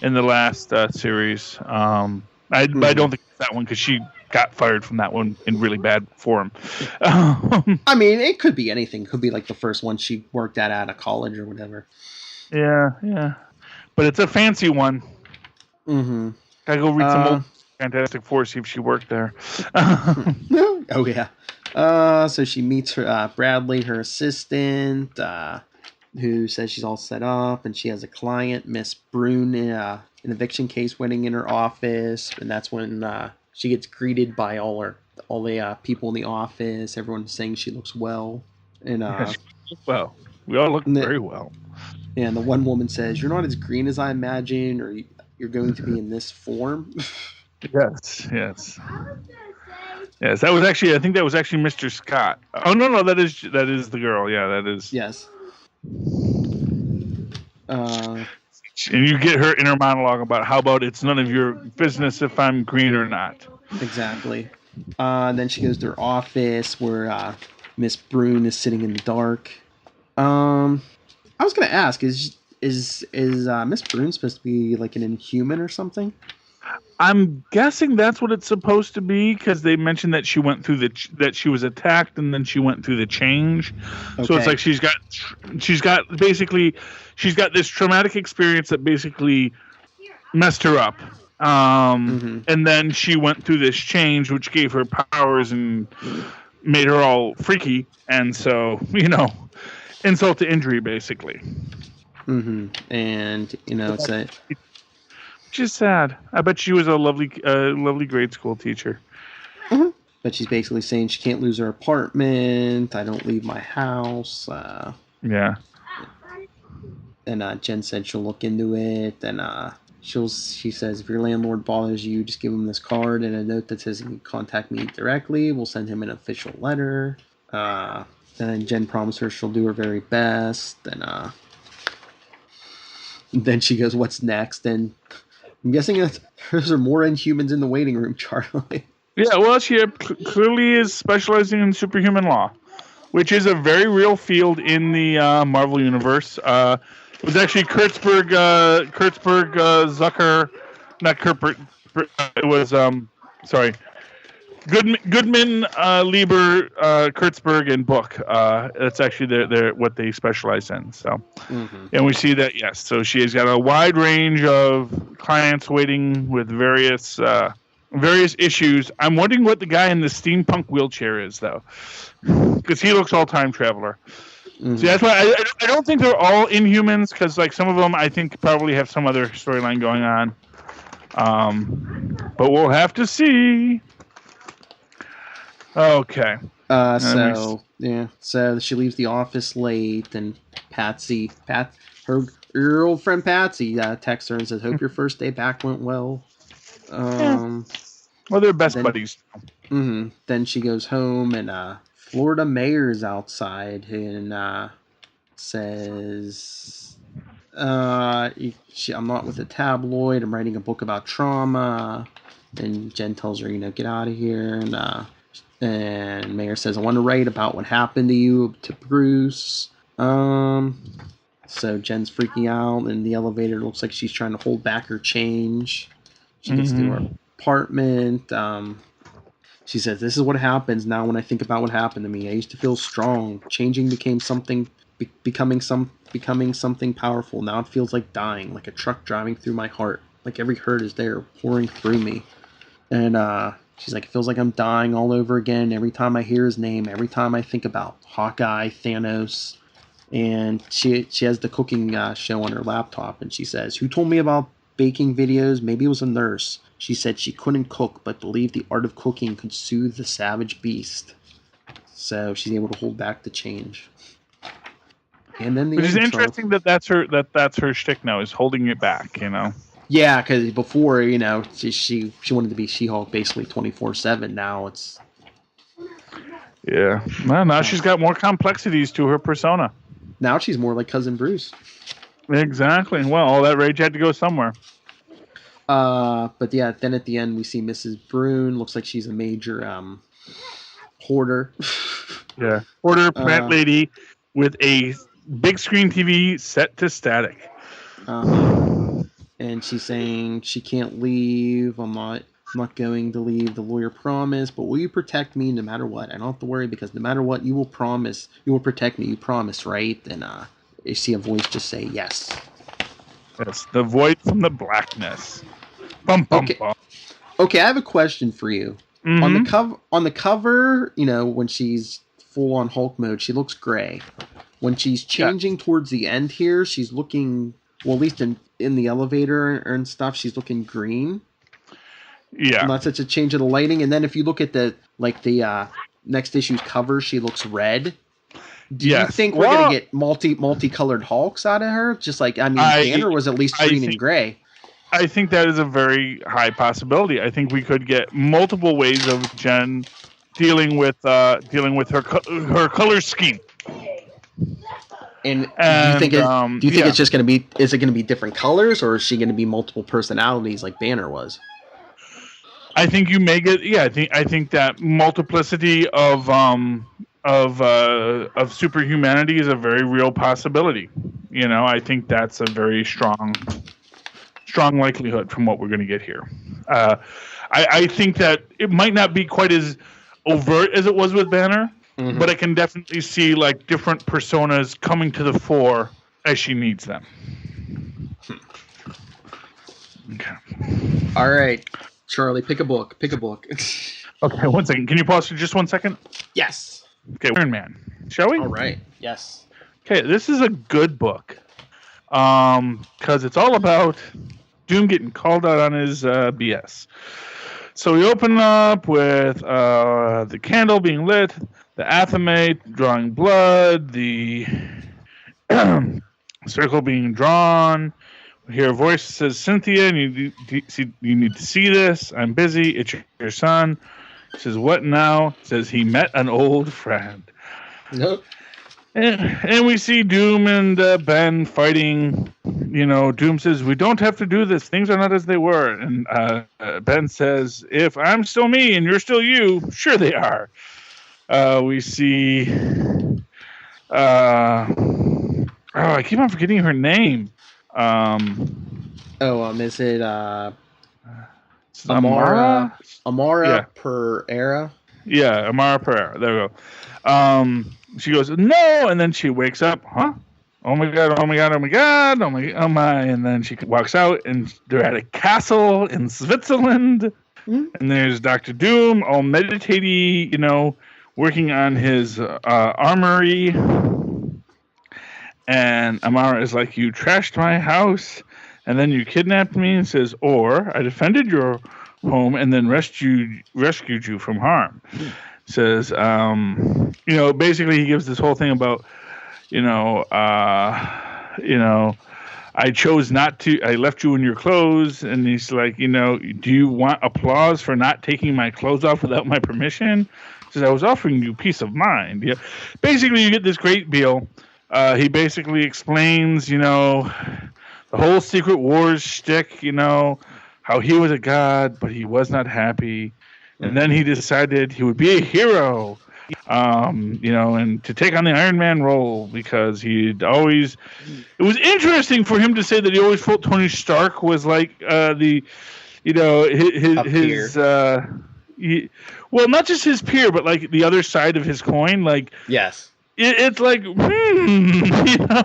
in the last series. I don't think it's that one because she got fired from that one in really bad form. I mean, it could be anything. It could be like the first one she worked at out of college or whatever. Yeah. But it's a fancy one. Mm-hmm. Gotta go read some old Fantastic Four, see if she worked there. Oh, yeah. So she meets Bradley, her assistant, who says she's all set up, and she has a client, Miss Brune, an eviction case waiting in her office, and that's when she gets greeted by all the people in the office. Everyone's saying she looks well, and she looks well. We all look very well. And the one woman says, "You're not as green as I imagined, or you're going to be in this form." Yes. Yes, that was actually. I think that was actually Mr. Scott. Oh no, that is the girl. Yeah, that is. Yes. And you get her inner monologue about how about it's none of your business if I'm green or not. Exactly. Then she goes to her office where Miss Brune is sitting in the dark. I was gonna ask, is Miss Brune supposed to be like an Inhuman or something? I'm guessing that's what it's supposed to be because they mentioned that she went through that she was attacked and then she went through the change. Okay. So it's like she's got this traumatic experience that basically messed her up. And then she went through this change, which gave her powers and made her all freaky. And so, insult to injury, basically. Mm-hmm. And, it's a... Which is sad. I bet she was a lovely grade school teacher. Mm-hmm. But she's basically saying she can't lose her apartment. I don't leave my house. Yeah. And Jen said she'll look into it. And she says if your landlord bothers you, just give him this card and a note that says he can contact me directly. We'll send him an official letter. Then Jen promised her she'll do her very best. And then she goes, "What's next?" And I'm guessing that there are more Inhumans in the waiting room, Charlie. Yeah, well, she clearly is specializing in superhuman law, which is a very real field in the Marvel universe. It was actually Kurtzberg, Zucker, not Kurtzberg. It was Goodman, Lieber, Kurtzberg, and Book. That's actually what they specialize in. So, And we see that So she has got a wide range of clients waiting with various issues. I'm wondering what the guy in the steampunk wheelchair is, though, because he looks all time traveler. Mm-hmm. See, that's why I don't think they're all Inhumans, because like some of them I think probably have some other storyline going on. But we'll have to see. Okay. So she leaves the office late, and her old friend Patsy texts her and says, "Hope your first day back went well." Well, they're best buddies. Mm-hmm. Then she goes home, and Florida mayor's outside and says, "I'm not with a tabloid. I'm writing a book about trauma." And Jen tells her, "Get out of here." And Mayor says, "I want to write about what happened to you, to Bruce." So Jen's freaking out in the elevator. It looks like she's trying to hold back her change. She gets to her apartment. She says, "This is what happens now when I think about what happened to me. I used to feel strong. Changing became becoming something powerful. Now it feels like dying, like a truck driving through my heart. Like every hurt is there pouring through me. And she's like, it feels like I'm dying all over again every time I hear his name, every time I think about Hawkeye, Thanos. And she has the cooking show on her laptop, and she says, who told me about baking videos? Maybe it was a nurse. She said she couldn't cook, but believed the art of cooking could soothe the savage beast. So she's able to hold back the change. And then which is interesting that's her shtick now, is holding it back, you know. Yeah, because before, you know, she wanted to be She-Hulk basically 24/7. Now it's well, now she's got more complexities to her persona. Now she's more like Cousin Bruce. Exactly. Well, all that rage had to go somewhere. But yeah, then at the end we see Mrs. Brune. Looks like she's a major hoarder. Yeah, hoarder plant lady with a big screen TV set to static. And she's saying she can't leave. I'm not going to leave. The lawyer promised, but will you protect me no matter what? I don't have to worry, because no matter what, you will promise. You will protect me. You promise, right? And you see a voice just say yes. That's the voice from the blackness. Bum, bum, okay. Bum. Okay, I have a question for you. Mm-hmm. On the cover, you know, when she's full on Hulk mode, she looks gray. When she's changing towards the end here, she's looking, well, at least in the elevator and stuff, she's looking green. Yeah. Not such a change of the lighting. And then if you look at the next issue's cover, she looks red. Do you think we're going to get multicolored Hulks out of her? Just like, I mean, Banner was at least green and gray. I think that is a very high possibility. I think we could get multiple ways of Jen dealing with her color scheme. And do you think it's just going to be? Is it going to be different colors, or is she going to be multiple personalities like Banner was? I think you may get. Yeah, I think that multiplicity of superhumanity is a very real possibility. You know, I think that's a very strong likelihood from what we're going to get here. I think that it might not be quite as overt as it was with Banner. Mm-hmm. But I can definitely see like different personas coming to the fore as she needs them. Okay. All right, Charlie, pick a book. Okay, 1 second. Can you pause for just 1 second? Yes. Okay, Iron Man. Shall we? All right. Yes. Okay, this is a good book. Because it's all about Doom getting called out on his BS. So we open up with the candle being lit, the Athame drawing blood, the circle being drawn. We hear a voice that says, Cynthia, you need to see this. I'm busy. It's your son. He says, what now? He says, he met an old friend. Nope. And we see Doom and Ben fighting. You know, Doom says, we don't have to do this. Things are not as they were. And Ben says, if I'm still me and you're still you, sure they are. We see... I keep on forgetting her name. Is it Amara? Amara Pereira? Yeah, Amara Pereira. There we go. She goes, no, and then she wakes up. Huh? Oh my god! Oh my god! Oh my god! Oh my! Oh my! And then she walks out, and they're at a castle in Switzerland. Mm-hmm. And there's Dr. Doom, all meditating, you know, working on his armory. And Amara is like, you trashed my house, and then you kidnapped me, and says, or I defended your home and then rescued you from harm. Mm-hmm. Says, you know, basically he gives this whole thing about, I chose not to, I left you in your clothes. And he's like, you know, do you want applause for not taking my clothes off without my permission? He says, I was offering you peace of mind. Yeah. Basically, you get this great deal. He basically explains, you know, the whole Secret Wars shtick, you know, how he was a god, but he was not happy. And then he decided he would be a hero, you know, and to take on the Iron Man role because he'd always... It was interesting for him to say that he always felt Tony Stark was like his well, not just his peer, but like the other side of his coin. Like, yes. it's like, you know.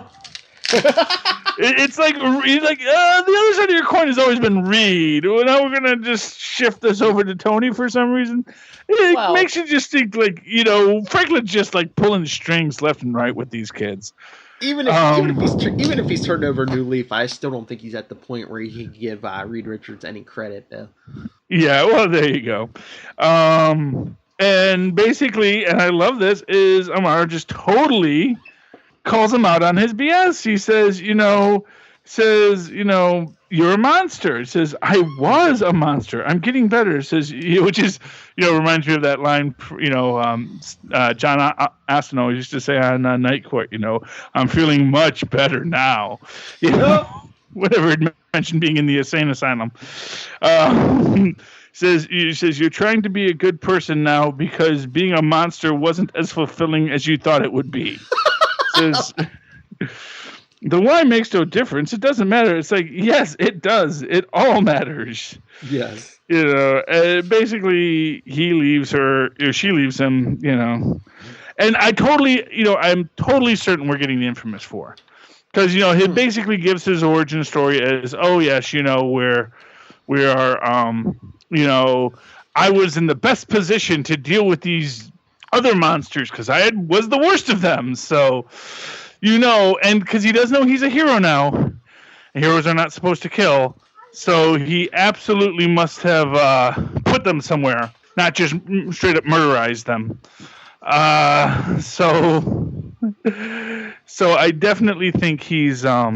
It's like the other side of your coin has always been Reed. Well, now we're gonna just shift this over to Tony for some reason. It makes you just think like, you know, Franklin's just like pulling strings left and right with these kids. Even if he's turned over a new leaf, I still don't think he's at the point where he can give Reed Richards any credit, though. Yeah, well, there you go. And basically, and I love this, is Amar just totally calls him out on his BS. He says, you know, you're a monster. He says, I was a monster. I'm getting better. He says, which is, you know, reminds me of that line, you know, John Aston used to say on Night Court, you know, I'm feeling much better now. You know, whatever it mentioned being in the insane asylum. Says you're trying to be a good person now because being a monster wasn't as fulfilling as you thought it would be. Says the why makes no difference. It doesn't matter. It's like, yes, it does. It all matters. Yes. You know, basically he leaves her, or she leaves him, you know. And I'm totally certain we're getting the Infamous 4. Because, you know, he basically gives his origin story as, oh, yes, you know, we are, you know, I was in the best position to deal with these other monsters because I was the worst of them. So, you know, and because he does know he's a hero now. Heroes are not supposed to kill. So he absolutely must have put them somewhere, not just straight up murderized them. So I definitely think he's they're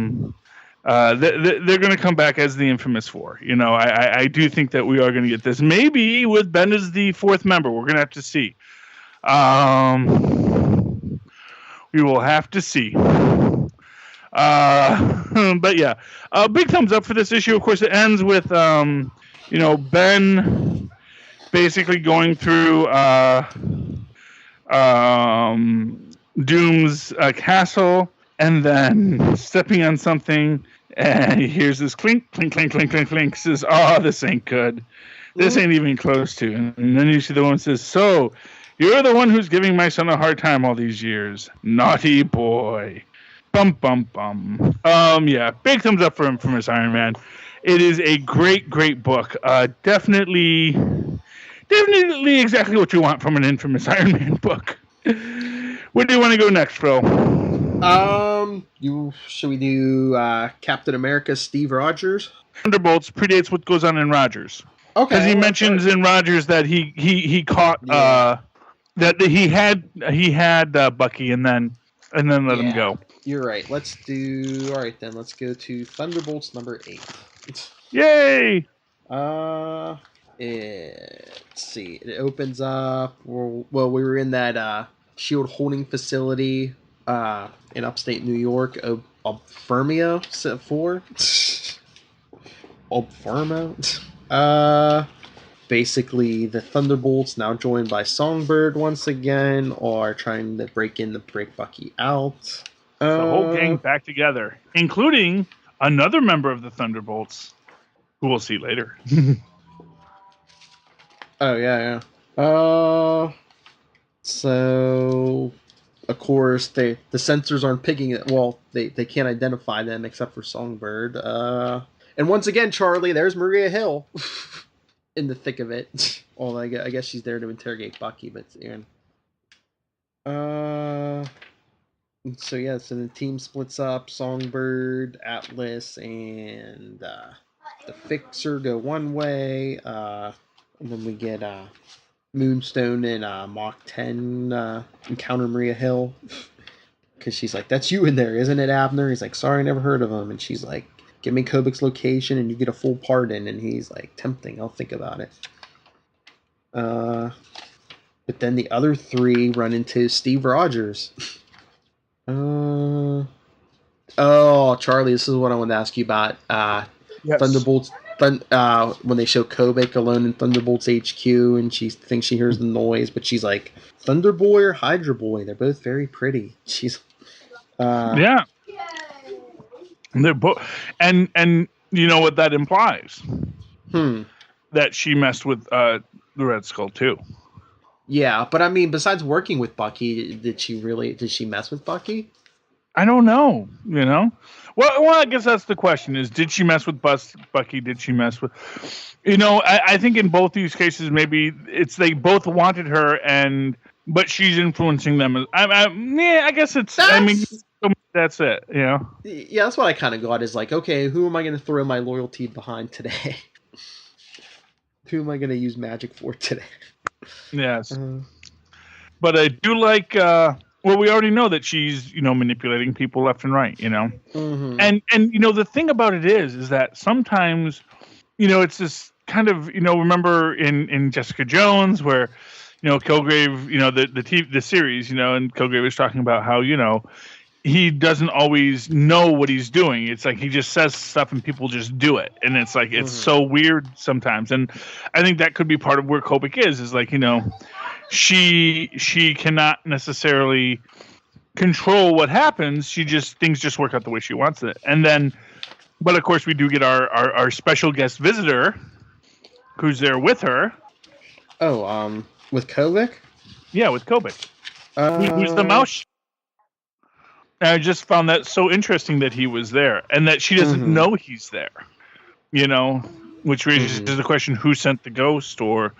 going to come back as the Infamous 4. You know, I do think that we are going to get this. Maybe with Ben as the fourth member. We're going to have to see. We will have to see. But yeah, big thumbs up for this issue. Of course, it ends with you know, Ben basically going through Doom's castle and then stepping on something, and he hears this clink, clink, clink, clink, clink, clink. Says, "Oh, this ain't good. This ain't even close to." And then you see the woman says, "So, you're the one who's giving my son a hard time all these years. Naughty boy." Bum, bum, bum. Yeah, big thumbs up for Infamous Iron Man. It is a great, great book. Definitely exactly what you want from an Infamous Iron Man book. Where do you want to go next, Phil? Should we do Captain America, Steve Rogers? Thunderbolts predates what goes on in Rogers. Okay. Because he mentions in Rogers that he caught that he had Bucky and then let him go. You're right. Let's go to Thunderbolts number 8. Yay! Let's see. It opens up. Well, we were in that shield holding facility in upstate New York. Obfermio set 4. Obfermo. Basically, the Thunderbolts, now joined by Songbird once again, are trying to break Bucky out. The whole gang back together, including another member of the Thunderbolts, who we'll see later. Oh, yeah. So, of course, the sensors aren't picking it. Well, they can't identify them except for Songbird. And once again, Charlie, there's Maria Hill in the thick of it. Well, I guess she's there to interrogate Bucky, but so the team splits up. Songbird, Atlas, and the Fixer go one way. And then we get Moonstone and Mach 10 encounter Maria Hill. Because she's like, "That's you in there, isn't it, Abner?" He's like, "Sorry, never heard of him." And she's like, "Give me Kobik's location and you get a full pardon." And he's like, "Tempting, I'll think about it." But then the other three run into Steve Rogers. Oh, Charlie, this is what I wanted to ask you about. Yes. Thunderbolts. When they show Kobik alone in Thunderbolts HQ, and she thinks she hears the noise, but she's like, "Thunderboy or Hydra Boy? They're both very pretty." She's yeah. And they're both, and you know what that implies? That she messed with the Red Skull too. Yeah, but I mean, besides working with Bucky, did she mess with Bucky? I don't know. Well, I guess that's the question: is did she mess with Bucky? Did she mess with? I think in both these cases, maybe it's they both wanted her, but she's influencing them. I guess it's. That's it. Yeah, that's what I kind of got. Is like, okay, who am I going to throw my loyalty behind today? Who am I going to use magic for today? Yes, but I do like. Well, we already know that she's manipulating people left and right. Mm-hmm. And the thing about it is that sometimes it's this kind of remember in Jessica Jones where Kilgrave the series and Kilgrave was talking about how he doesn't always know what he's doing. It's like he just says stuff and people just do it. And it's like, it's so weird sometimes. And I think that could be part of where Kobik is like, she cannot necessarily control what happens. Things just work out the way she wants it. And then, but of course we do get our special guest visitor who's there with her. Oh, with Kobik? Yeah, with Kobik. Who's the mouse? I just found that so interesting that he was there and that she doesn't know he's there, which raises the question, who sent the ghost, or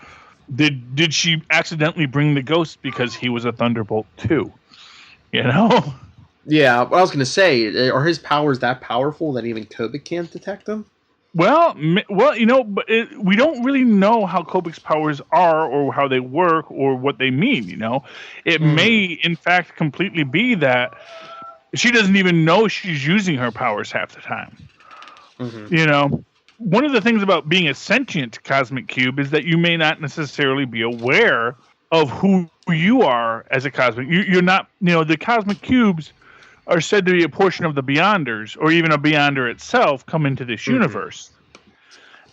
did she accidentally bring the ghost because he was a Thunderbolt too? Yeah, what I was going to say, are his powers that powerful that even Kobik can't detect them? Well, but we don't really know how Kobik's powers are or how they work or what they mean, It may, in fact, completely be that she doesn't even know she's using her powers half the time. One of the things about being a sentient cosmic cube is that you may not necessarily be aware of who you are as a cosmic. You're not, the cosmic cubes are said to be a portion of the Beyonders, or even a Beyonder itself, come into this universe.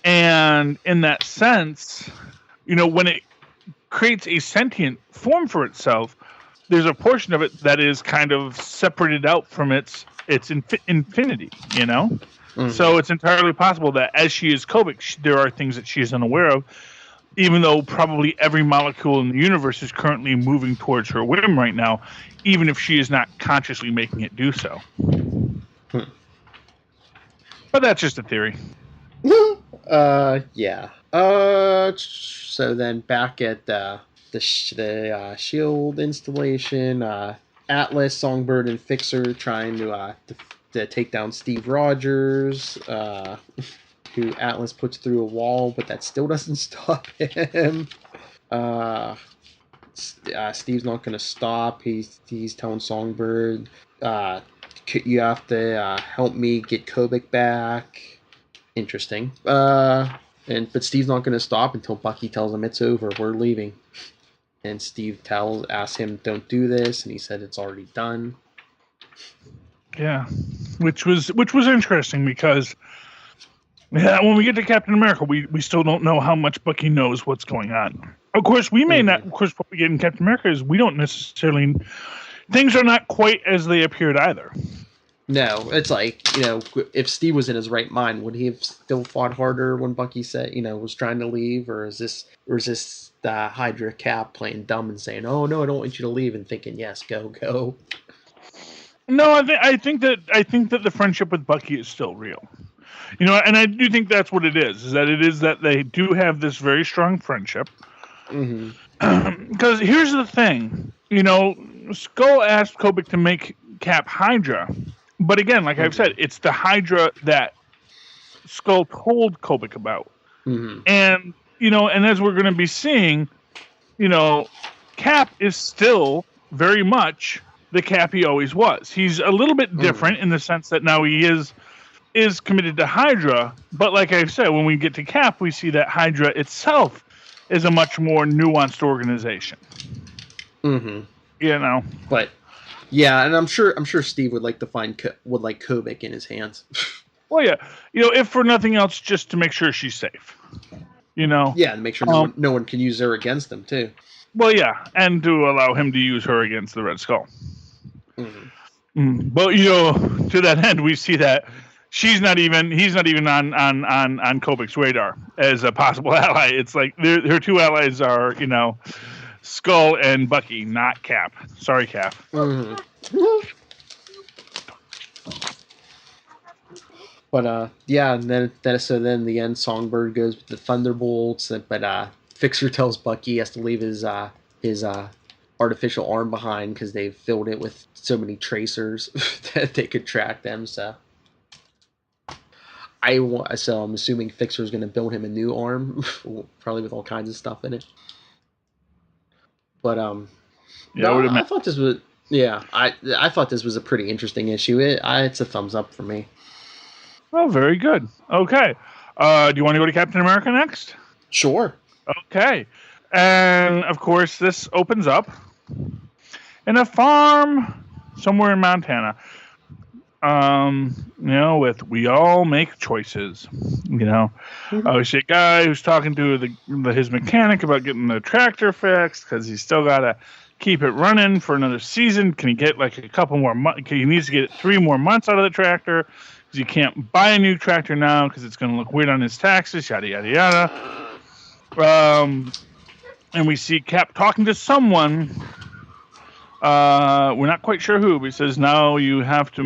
And in that sense, when it creates a sentient form for itself, there's a portion of it that is kind of separated out from its infinity, So it's entirely possible that as she is Kobik, there are things that she is unaware of, even though probably every molecule in the universe is currently moving towards her whim right now, even if she is not consciously making it do so. But that's just a theory. Yeah. So then back at the shield installation, Atlas, Songbird, and Fixer trying to take down Steve Rogers, who Atlas puts through a wall, but that still doesn't stop him. Steve's not going to stop. He's telling Songbird, you have to help me get Kobik back. Interesting. But Steve's not going to stop until Bucky tells him it's over. We're leaving. And Steve asks him, "Don't do this," and he said it's already done. Yeah, which was interesting because when we get to Captain America, we still don't know how much Bucky knows what's going on. Of course, we may not. Of course, what we get in Captain America is we don't necessarily. Things are not quite as they appeared either. No, it's like, if Steve was in his right mind, would he have still fought harder when Bucky said, was trying to leave, or is this the Hydra Cap playing dumb and saying, "Oh no, I don't want you to leave," and thinking, "Yes, go." No, I think that the friendship with Bucky is still real. And I do think that's what it is that they do have this very strong friendship. Because here's the thing, Skull asked Kobik to make Cap Hydra. But again, like I've said, it's the Hydra that Skull told Kobik about. And, and as we're going to be seeing, Cap is still very much the Cap he always was. He's a little bit different in the sense that now he is committed to Hydra. But like I've said, when we get to Cap, we see that Hydra itself is a much more nuanced organization. But... yeah, and I'm sure Steve would like to find Kobik in his hands. Well, yeah, if for nothing else, just to make sure she's safe. Yeah, and make sure no one can use her against him too. Well, yeah, and to allow him to use her against the Red Skull. But to that end, we see that he's not even on Kobik's radar as a possible ally. It's like her two allies are Skull and Bucky, not Cap. Sorry, Cap. Mm-hmm. But yeah, and then in the end, Songbird goes with the Thunderbolts, but Fixer tells Bucky he has to leave his artificial arm behind because they've filled it with so many tracers that they could track them. So I'm assuming Fixer's going to build him a new arm, probably with all kinds of stuff in it. But I thought this was I thought this was a pretty interesting issue. It's a thumbs up for me. Oh, very good. Okay. Do you want to go to Captain America next? Sure. Okay. And, of course, this opens up in a farm somewhere in Montana. With we all make choices. We see a guy who's talking to his mechanic about getting the tractor fixed because he's still got to keep it running for another season. Can he get like a couple more months? He needs to get 3 more months out of the tractor. You can't buy a new tractor now because it's going to look weird on his taxes, yada, yada, yada. And we see Cap talking to someone. We're not quite sure who, but he says, now you have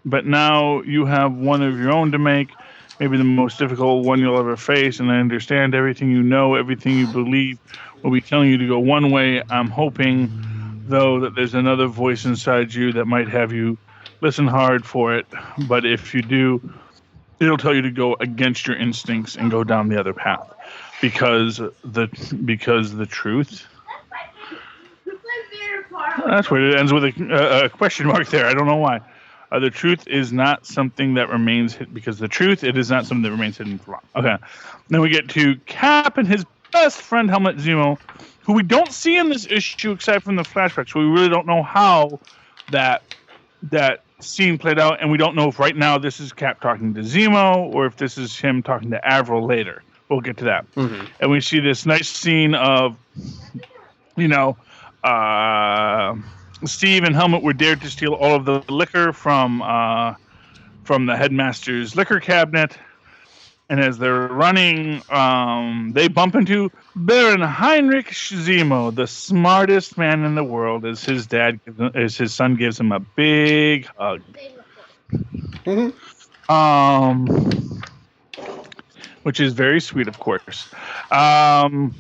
one of your own to make, maybe the most difficult one you'll ever face, and I understand everything you know, everything you believe will be telling you to go one way. I'm hoping, though, that there's another voice inside you that might have you listen hard for it, but if you do, it'll tell you to go against your instincts and go down the other path, because the truth. That's weird. It ends with a question mark there. I don't know why. The truth is not something that remains hidden, because the truth, it is not something that remains hidden for long. Okay. Then we get to Cap and his best friend Helmut Zemo, who we don't see in this issue except from the flashbacks. So we really don't know how that scene played out, and we don't know if right now this is Cap talking to Zemo or if this is him talking to Avril later. We'll get to that. Mm-hmm. And we see this nice scene of, Steve and Helmut were dared to steal all of the liquor from the headmaster's liquor cabinet. And as they're running, they bump into Baron Heinrich Zemo, the smartest man in the world, as his son gives him a big hug. Mm-hmm. Which is very sweet, of course. And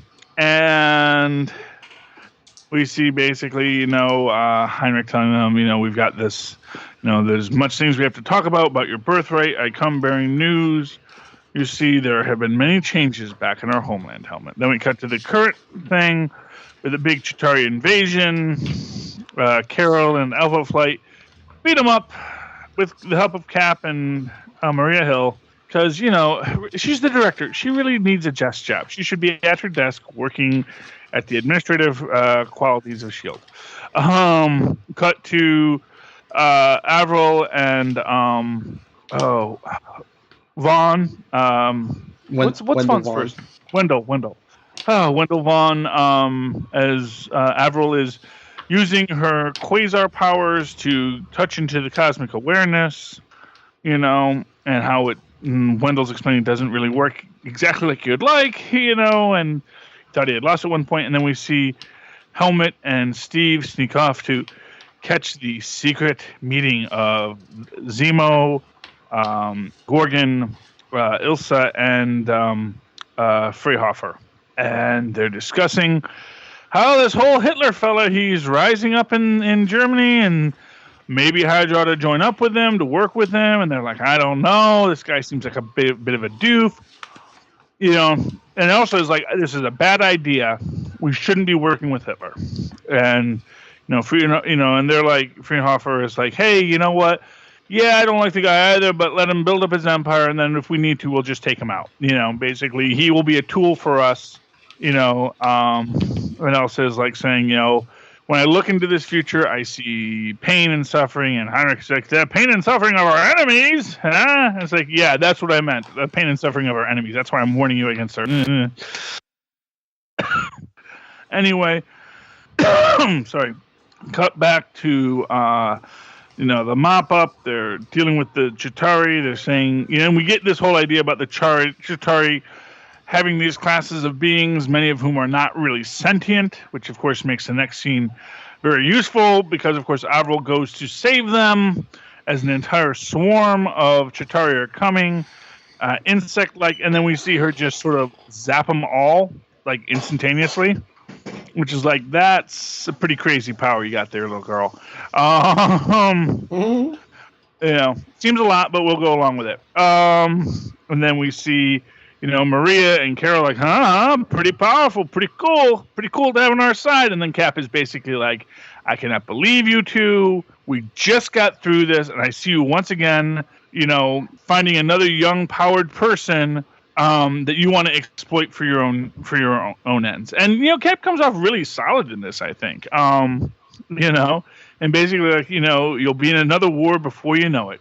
we see basically, Heinrich telling them, we've got this, there's much things we have to talk about your birthright. I come bearing news. You see, there have been many changes back in our homeland, Helmut. Then we cut to the current thing with the big Chitauri invasion. Carol and Alpha Flight beat them up with the help of Cap and Maria Hill. Because, she's the director. She really needs a desk job. She should be at her desk working at the administrative qualities of S.H.I.E.L.D. Cut to Avril and Vaughn. What's Vaughn's first? Wendell. Wendell Vaughn, as Avril is using her quasar powers to touch into the cosmic awareness, and how it, Wendell's explaining, doesn't really work exactly like you'd like, and thought he had lost at one point. And then we see Helmut and Steve sneak off to catch the secret meeting of Zemo, Gorgon, Ilsa, and Freyhofer. And they're discussing how this whole Hitler fella, he's rising up in Germany, and maybe Hydra ought to join up with them to work with them. And they're like, I don't know. This guy seems like a bit of a doof. And also is like, this is a bad idea. We shouldn't be working with Hitler. And, and they're like, Freyhofer is like, hey, you know what? Yeah, I don't like the guy either, but let him build up his empire, and then if we need to, we'll just take him out. Basically, he will be a tool for us. And Elsa is like saying, when I look into this future, I see pain and suffering, and Heinrich's like, the pain and suffering of our enemies? Huh? It's like, yeah, that's what I meant. The pain and suffering of our enemies. That's why I'm warning you against her. Anyway, sorry. Cut back to the mop-up. They're dealing with the Chitauri. They're saying, we get this whole idea about the Chitauri having these classes of beings, many of whom are not really sentient, which of course makes the next scene very useful because, of course, Avril goes to save them as an entire swarm of Chitauri are coming, insect-like, and then we see her just sort of zap them all, like, instantaneously, which is like, that's a pretty crazy power you got there, little girl. Seems a lot, but we'll go along with it. And then we see, Maria and Carol like, pretty powerful, pretty cool to have on our side. And then Cap is basically like, I cannot believe you two. We just got through this, and I see you once again, finding another young, powered person that you want to exploit for your own ends. And Cap comes off really solid in this, I think. And basically, like, you'll be in another war before you know it.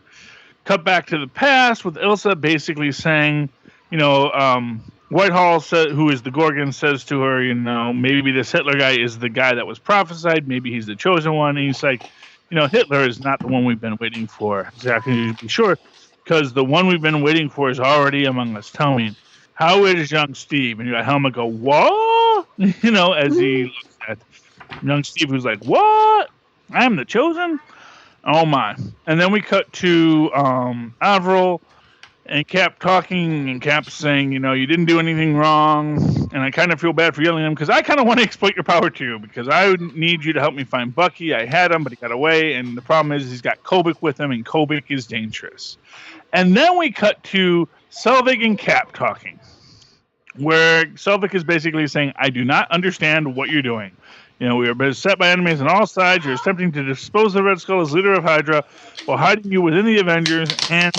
Cut back to the past with Ilsa basically saying, Whitehall, who is the Gorgon, says to her, maybe this Hitler guy is the guy that was prophesied. Maybe he's the chosen one. And he's like, Hitler is not the one we've been waiting for. Exactly, to be sure, because the one we've been waiting for is already among us. Tell me, how is young Steve? And Helmut go, what? As he looks at young Steve, who's like, what? I am the chosen? Oh, my. And then we cut to Avril and Cap talking, and Cap saying, you didn't do anything wrong, and I kind of feel bad for yelling at him, because I kind of want to exploit your power too, because I need you to help me find Bucky. I had him, but he got away, and the problem is he's got Kobik with him, and Kobik is dangerous. And then we cut to Selvig and Cap talking, where Selvig is basically saying, I do not understand what you're doing. We are beset by enemies on all sides. You're attempting to dispose of Red Skull as leader of Hydra while hiding you within the Avengers, and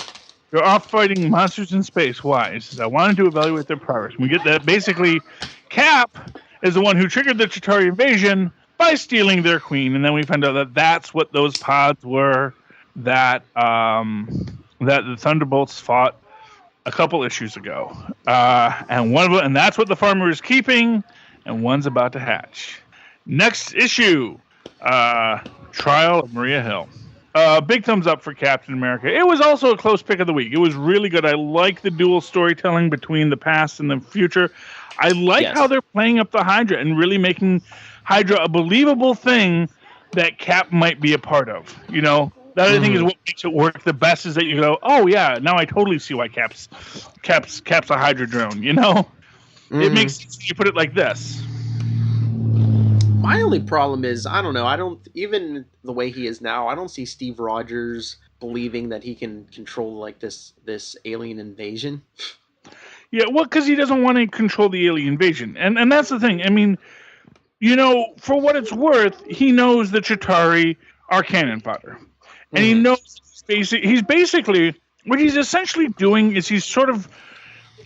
you're off fighting monsters in space. Why? He says, I wanted to evaluate their progress. We get that basically Cap is the one who triggered the Chitauri invasion by stealing their queen. And then we find out that that's what those pods were that the Thunderbolts fought a couple issues ago. And that's what the farmer is keeping, and one's about to hatch. Next issue, Trial of Maria Hill. Big thumbs up for Captain America. It was also a close pick of the week. It was really good. I like the dual storytelling between the past and the future. I like how they're playing up the Hydra and really making Hydra a believable thing that Cap might be a part of. That I think is what makes it work the best, is that you go, oh yeah, now I totally see why Cap's a Hydra drone. It makes sense when you put it like this. My only problem is, I don't know, even the way he is now, I don't see Steve Rogers believing that he can control like this alien invasion. Yeah, well, because he doesn't want to control the alien invasion. And that's the thing. I mean, for what it's worth, he knows the Chitauri are cannon fodder. And he knows he's basically, what he's essentially doing is he's sort of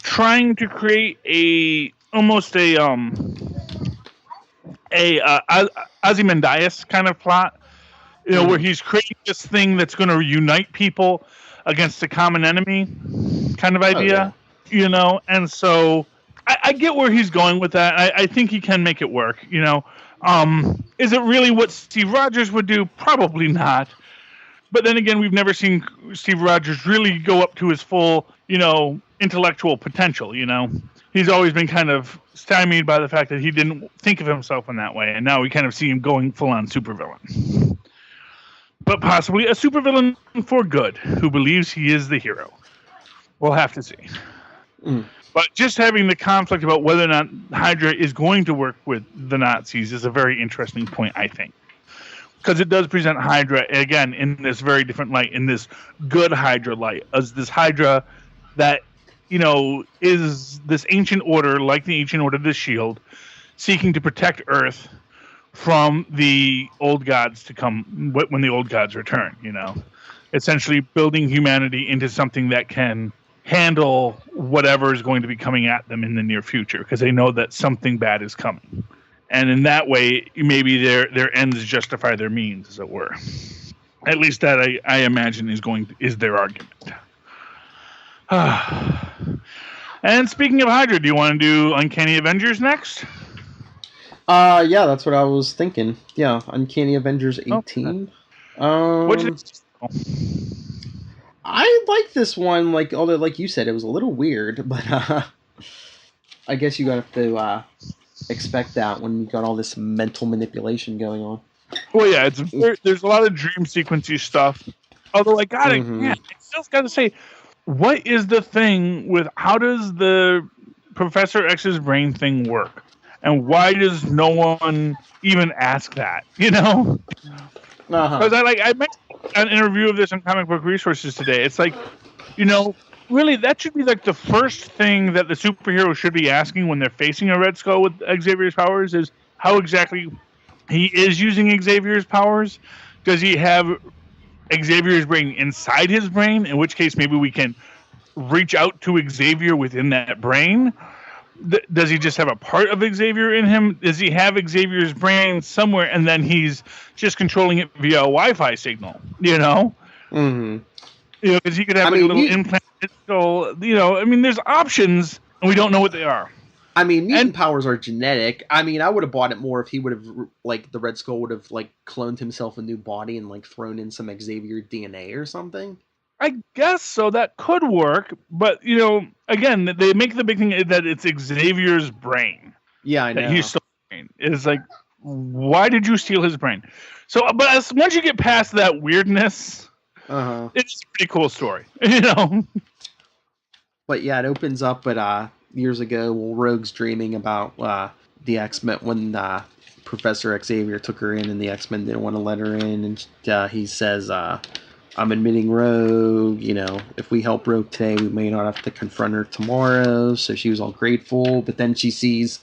trying to create almost a Ozymandias kind of plot, where he's creating this thing that's going to unite people against a common enemy kind of idea, and so I get where he's going with that. I think he can make it work, is it really what Steve Rogers would do? Probably not. But then again, we've never seen Steve Rogers really go up to his full, intellectual potential, He's always been kind of stymied by the fact that he didn't think of himself in that way, and now we kind of see him going full-on supervillain. But possibly a supervillain for good, who believes he is the hero. We'll have to see. But just having the conflict about whether or not Hydra is going to work with the Nazis is a very interesting point, I think. Because it does present Hydra, again, in this very different light, in this good Hydra light, as this Hydra that is this ancient order, like the ancient order of the Shield, seeking to protect Earth from the old gods to come when the old gods return, essentially building humanity into something that can handle whatever is going to be coming at them in the near future, because they know that something bad is coming. And in that way, maybe their ends justify their means, as it were. At least that I imagine is their argument. And speaking of Hydra, do you want to do Uncanny Avengers next? Yeah, that's what I was thinking. Yeah, Uncanny Avengers 18. I like this one, although like you said, it was a little weird, but I guess you have to expect that when you got all this mental manipulation going on. Well, yeah, there's a lot of dream sequencey stuff. Although Mm-hmm. I still got to say, what is the thing with how does the Professor X's brain thing work, and why does no one even ask that? You know, Uh-huh. because I made an interview of this on Comic Book Resources today. It's like, you know, really that should be like the first thing that the superhero should be asking when they're facing a Red Skull with Xavier's powers is how exactly he is using Xavier's powers. Does he have Xavier's brain inside his brain? In which case, maybe we can reach out to Xavier within that brain. Does he just have a part of Xavier in him? Does he have Xavier's brain somewhere, and then he's just controlling it via a Wi-Fi signal? Mm-hmm. Because he could have a little implant. There's options, and we don't know what they are. I mean, mutant powers are genetic. I mean, I would have bought it more if he would have, like, the Red Skull would have, like, cloned himself a new body and, like, thrown in some Xavier DNA or something. I guess so. That could work, but again, they make the big thing that it's Xavier's brain. Yeah, I know. That he stole his brain. It's like, why did you steal his brain? So, but once you get past that weirdness, it's a pretty cool story, But yeah, it opens up at years ago. Rogue's dreaming about the X-Men when Professor Xavier took her in, and the X-Men didn't want to let her in, and he says, I'm admitting Rogue, if we help Rogue today, we may not have to confront her tomorrow. So she was all grateful, but then she sees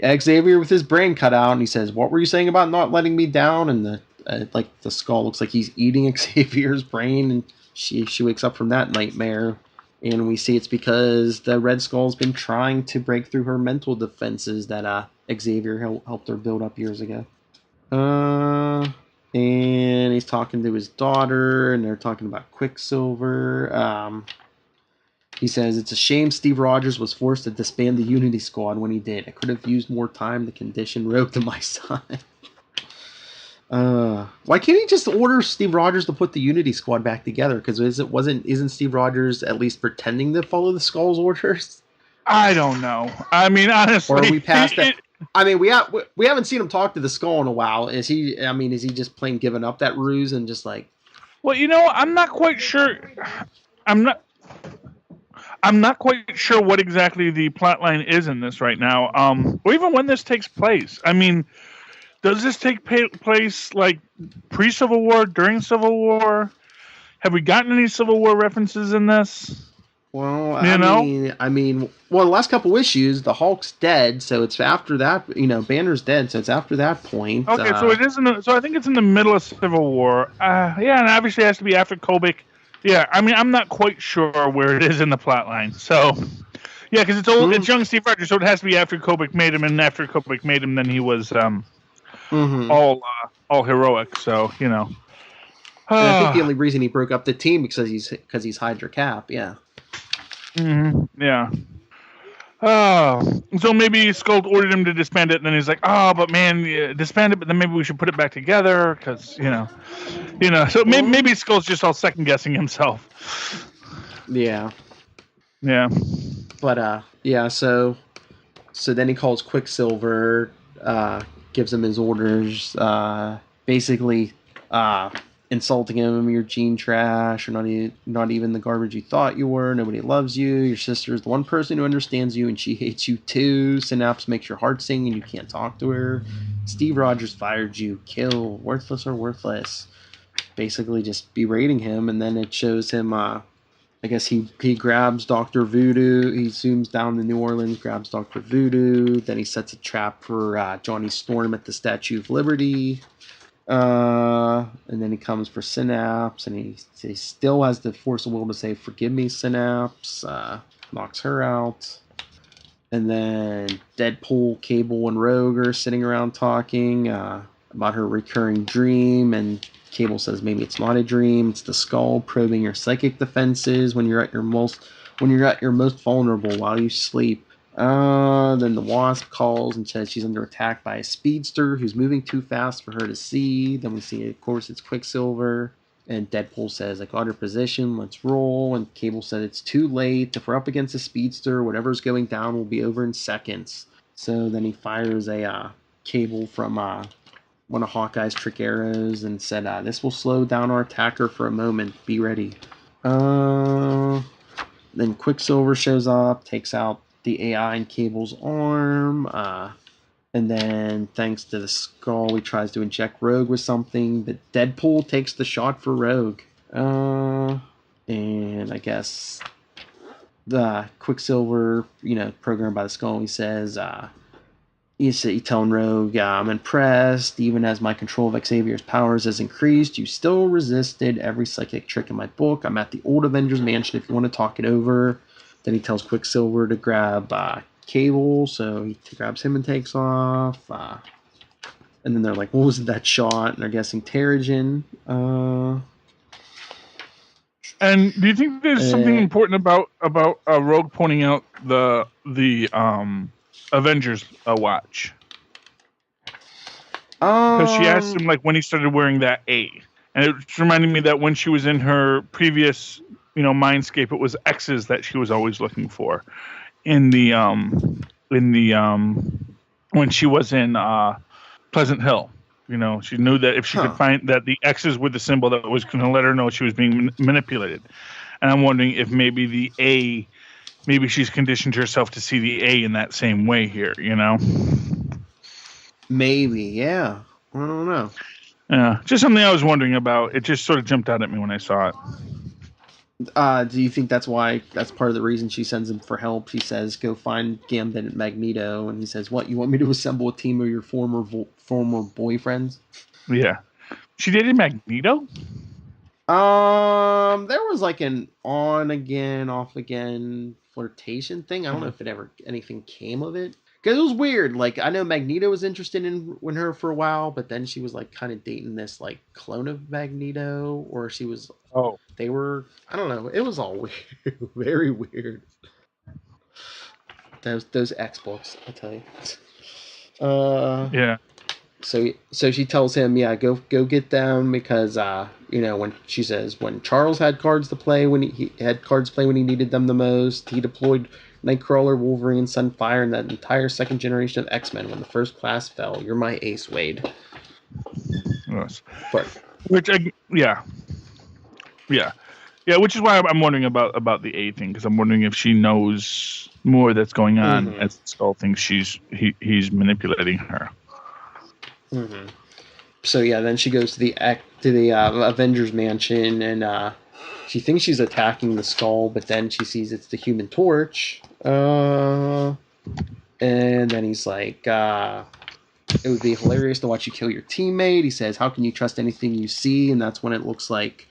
Xavier with his brain cut out, and he says, what were you saying about not letting me down? And the skull looks like he's eating Xavier's brain, and she wakes up from that nightmare, and we see it's because the Red Skull's been trying to break through her mental defenses that Xavier helped her build up years ago. And he's talking to his daughter, and they're talking about Quicksilver. He says, it's a shame Steve Rogers was forced to disband the Unity Squad when he did. I could have used more time to condition Rogue to my side. Why can't he just order Steve Rogers to put the Unity Squad back together? Because isn't Steve Rogers at least pretending to follow the Skull's orders? I don't know. I mean, honestly, or are we past that? I mean, we haven't seen him talk to the Skull in a while. Is he just plain giving up that ruse and just like? Well, I'm not quite sure. I'm not quite sure what exactly the plotline is in this right now. Or even when this takes place. I mean, does this take place like pre-Civil War, during Civil War? Have we gotten any Civil War references in this? Well, I mean, the last couple issues, the Hulk's dead, so it's after that. Banner's dead, so it's after that point. Okay, so it isn't. So I think it's in the middle of Civil War. Yeah, and obviously it has to be after Kobik. Yeah, I mean, I'm not quite sure where it is in the plot line. So, yeah, because it's old. It's young Steve Rogers, so it has to be after Kobik made him, and after Kobik made him, then he was all heroic. So And I think the only reason he broke up the team because he's Hydra Cap. Yeah. Yeah. Oh, so maybe Skull ordered him to disband it, and then he's like, "Oh, but man, disband it, but then maybe we should put it back together, because So maybe Skull's just all second guessing himself." Yeah. Yeah. But yeah. So then he calls Quicksilver, gives him his orders, basically insulting him. You're gene trash. You're not even the garbage you thought you were. Nobody loves you. Your sister is the one person who understands you, and she hates you too. Synapse makes your heart sing, and you can't talk to her. Steve Rogers fired you. Kill. Worthless or worthless. Basically just berating him, and then it shows him, I guess he grabs Dr. Voodoo. He zooms down to New Orleans, grabs Dr. Voodoo. Then he sets a trap for Johnny Storm at the Statue of Liberty. And then he comes for Synapse, and he still has the force of will to say, forgive me, Synapse. Knocks her out. And then Deadpool, Cable, and Rogue are sitting around talking about her recurring dream, and Cable says maybe it's not a dream, it's the Skull probing your psychic defenses when you're at your most vulnerable while you sleep. Then the Wasp calls and says she's under attack by a speedster who's moving too fast for her to see. Then we see, of course, it's Quicksilver. And Deadpool says, I got her position, let's roll. And Cable said, it's too late. If we're up against a speedster, whatever's going down will be over in seconds. So then he fires a Cable from one of Hawkeye's trick arrows and said, this will slow down our attacker for a moment. Be ready. Then Quicksilver shows up, takes out the AI in Cable's arm. And then, thanks to the skull, he tries to inject Rogue with something, but Deadpool takes the shot for Rogue. And I guess the Quicksilver, programmed by the skull, he says, he's telling Rogue, I'm impressed. Even as my control of Xavier's powers has increased, you still resisted every psychic trick in my book. I'm at the old Avengers Mansion if you want to talk it over. Then he tells Quicksilver to grab Cable, so he grabs him and takes off. And then they're like, what was that shot? And they're guessing Terrigen. And do you think there's something important about Rogue pointing out the Avengers watch? Because she asked him when he started wearing that A, and it reminded me that when she was in her previous mindscape, it was X's that she was always looking for. In the when she was in Pleasant Hill, she knew that if she could find that the X's were the symbol that was going to let her know she was being manipulated. And I'm wondering if maybe the A, maybe she's conditioned herself to see the A in that same way here. Maybe, yeah. I don't know. Yeah, just something I was wondering about. It just sort of jumped out at me when I saw it. Do you think that's part of the reason she sends him for help? She says, go find Gambit and Magneto. And he says, what, you want me to assemble a team of your former boyfriends? Yeah. She dated Magneto? There was an on again, off again flirtation thing. I don't know if anything came of it. Because it was weird. I know Magneto was interested in her for a while, but then she was kind of dating this clone of Magneto, or she was. Oh. They were. I don't know. It was all weird, very weird. Those X books, I tell you. Yeah. So she tells him, yeah, go get them because when she says when Charles had cards to play when he had cards to play when he needed them the most, he deployed Nightcrawler, Wolverine, Sunfire, and that entire second generation of X-Men when the first class fell. You're my ace, Wade. Yes. But which which is why I'm wondering about the A thing, because I'm wondering if she knows more that's going on as the Skull thinks he's manipulating her. Mm-hmm. So yeah, then she goes to the Avengers Mansion, and she thinks she's attacking the Skull, but then she sees it's the Human Torch. And then he's like, it would be hilarious to watch you kill your teammate. He says, how can you trust anything you see? And that's when it looks like,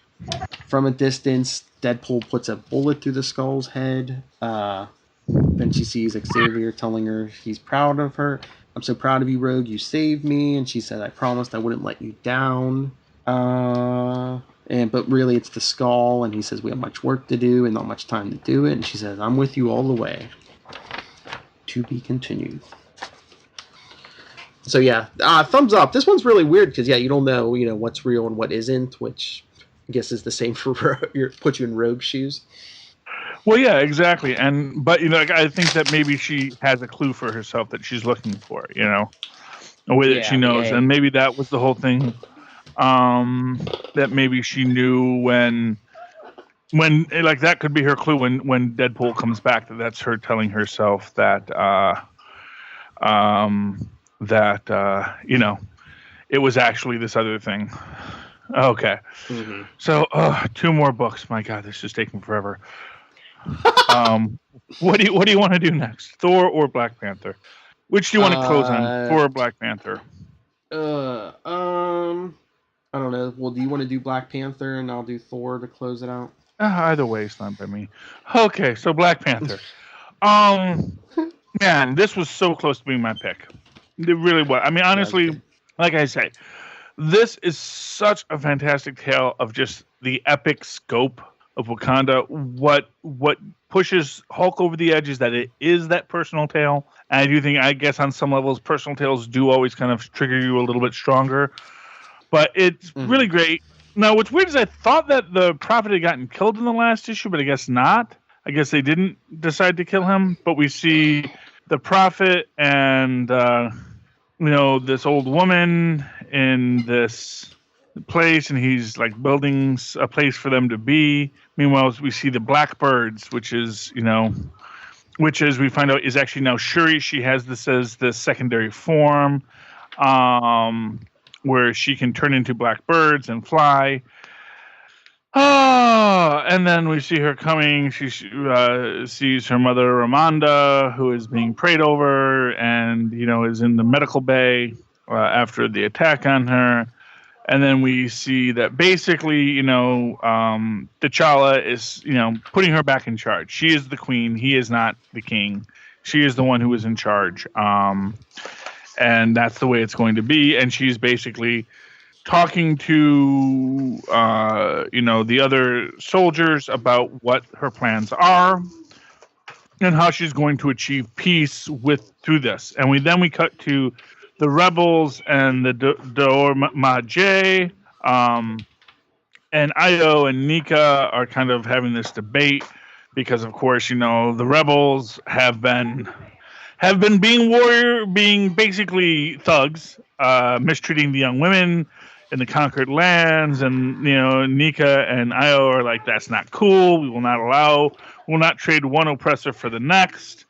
from a distance, Deadpool puts a bullet through the Skull's head. Then she sees Xavier telling her he's proud of her. I'm so proud of you, Rogue. You saved me. And she said, I promised I wouldn't let you down. But really, it's the Skull. And he says, we have much work to do and not much time to do it. And she says, I'm with you all the way. To be continued. So yeah, thumbs up. This one's really weird because you don't know, what's real and what isn't, which I guess is the same for put you in Rogue's shoes. Well, yeah, exactly. But I think that maybe she has a clue for herself that she's looking for, a way that she knows, and maybe that was the whole thing. That maybe she knew when that could be her clue when Deadpool comes back, that's her telling herself that it was actually this other thing. Okay. Mm-hmm. So 2 more books. My God, this is taking forever. What do you want to do next? Thor or Black Panther? Which do you want to close on? Thor or Black Panther? I don't know. Well, do you want to do Black Panther and I'll do Thor to close it out? Either way is fine by me. Okay, so Black Panther. Man, this was so close to being my pick. It really was. I mean, honestly, like I say, this is such a fantastic tale of just the epic scope of Wakanda. What pushes Hulk over the edge is that it is that personal tale. And I do think, I guess on some levels, personal tales do always kind of trigger you a little bit stronger. But it's really great. Now, what's weird is I thought that the Prophet had gotten killed in the last issue, but I guess not. I guess they didn't decide to kill him. But we see the Prophet and this old woman in this place, and he's like building a place for them to be. Meanwhile, we see the Blackbirds, which is we find out is actually now Shuri. She has this as the secondary form, where she can turn into blackbirds and fly. And then we see her coming. She sees her mother, Ramonda, who is being prayed over and, is in the medical bay after the attack on her. And then we see that basically, T'Challa is, putting her back in charge. She is the queen. He is not the king. She is the one who is in charge. And that's the way it's going to be. And she's basically talking to, the other soldiers about what her plans are and how she's going to achieve peace through this. And we cut to the rebels and the Dor Mahjeh, and Io and Nika are kind of having this debate because, of course, the rebels have been being basically thugs, mistreating the young women in the conquered lands, and Nika and Io are like, that's not cool. We will not trade one oppressor for the next.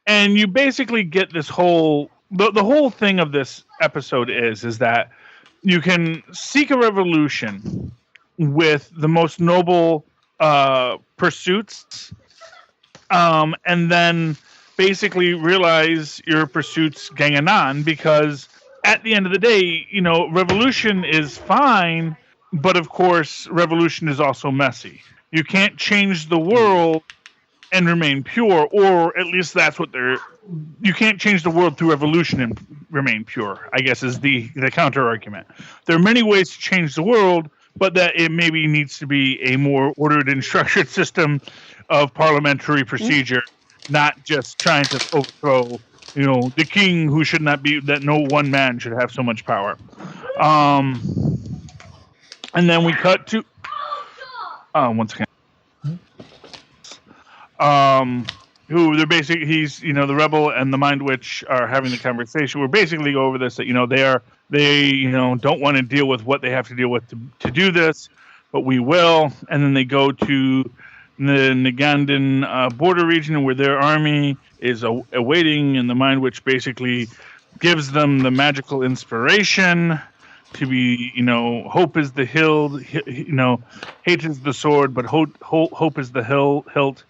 And you basically get this whole the whole thing of this episode is that you can seek a revolution with the most noble pursuits, and then basically realize your pursuits ganganon, because at the end of the day, revolution is fine, but of course, revolution is also messy. You can't change the world and remain pure, or at least that's what you can't change the world through revolution and remain pure, I guess, is the counter argument. There are many ways to change the world, but that it maybe needs to be a more ordered and structured system of parliamentary procedure, not just trying to overthrow, the king who should not be, that no one man should have so much power. And then we cut to, once again, who they're basically, he's, the rebel and the Mind Witch are having the conversation. We're basically go over this, that, they don't want to deal with what they have to deal with to do this, but we will. And then they go to the Nagandan border region where their army is awaiting, and the Mind Witch basically gives them the magical inspiration to be, hope is the hilt, hate is the sword, but hope is the hilt.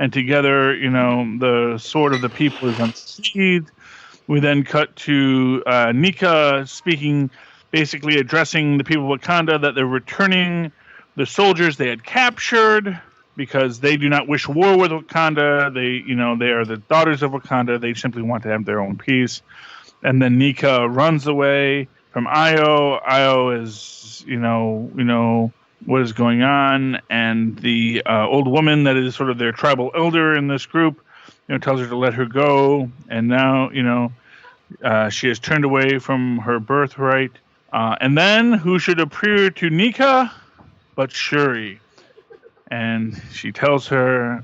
And together, the sword of the people is unsheathed. We then cut to Nika speaking, basically addressing the people of Wakanda, that they're returning the soldiers they had captured because they do not wish war with Wakanda. They are the daughters of Wakanda. They simply want to have their own peace. And then Nika runs away from Io. Io is, what is going on, and the old woman that is sort of their tribal elder in this group, tells her to let her go, and now, she has turned away from her birthright. And then, who should appear to Nika but Shuri? And she tells her,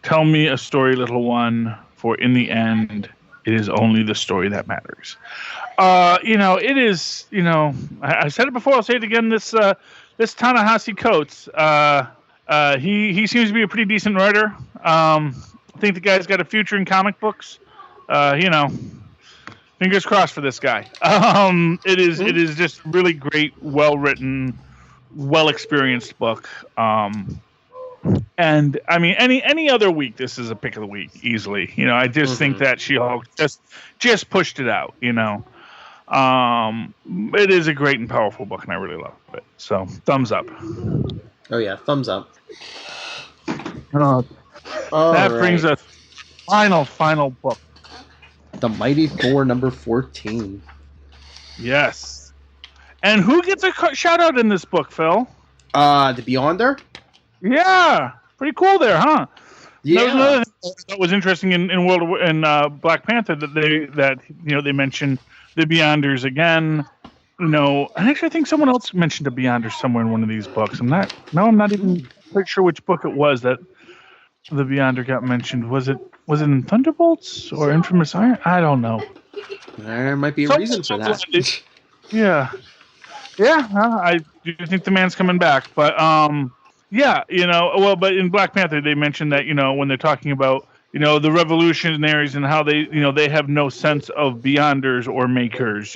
tell me a story, little one, for in the end, it is only the story that matters. It is, I said it before, I'll say it again, this Ta-Nehisi Coates, he seems to be a pretty decent writer. I think the guy's got a future in comic books. Fingers crossed for this guy. It is just really great, well-written, well-experienced book. And I mean, any other week, this is a pick of the week easily. I just think that She-Hulk just pushed it out. It is a great and powerful book, and I really love it. So, thumbs up. Oh yeah, thumbs up. That brings us final book. The Mighty Thor number 14. Yes. And who gets a shout out in this book, Phil? The Beyonder? Yeah. Pretty cool there, huh? Yeah. That was another thing that was interesting in Black Panther, that they mentioned the Beyonders again. And actually, I think someone else mentioned a Beyonder somewhere in one of these books. I'm not even quite sure which book it was that the Beyonder got mentioned. Was it in Thunderbolts or Infamous Iron? I don't know. There might be a reason for that. Yeah. I do think the man's coming back, but but in Black Panther they mentioned that when they're talking about the revolutionaries and how they have no sense of Beyonders or makers,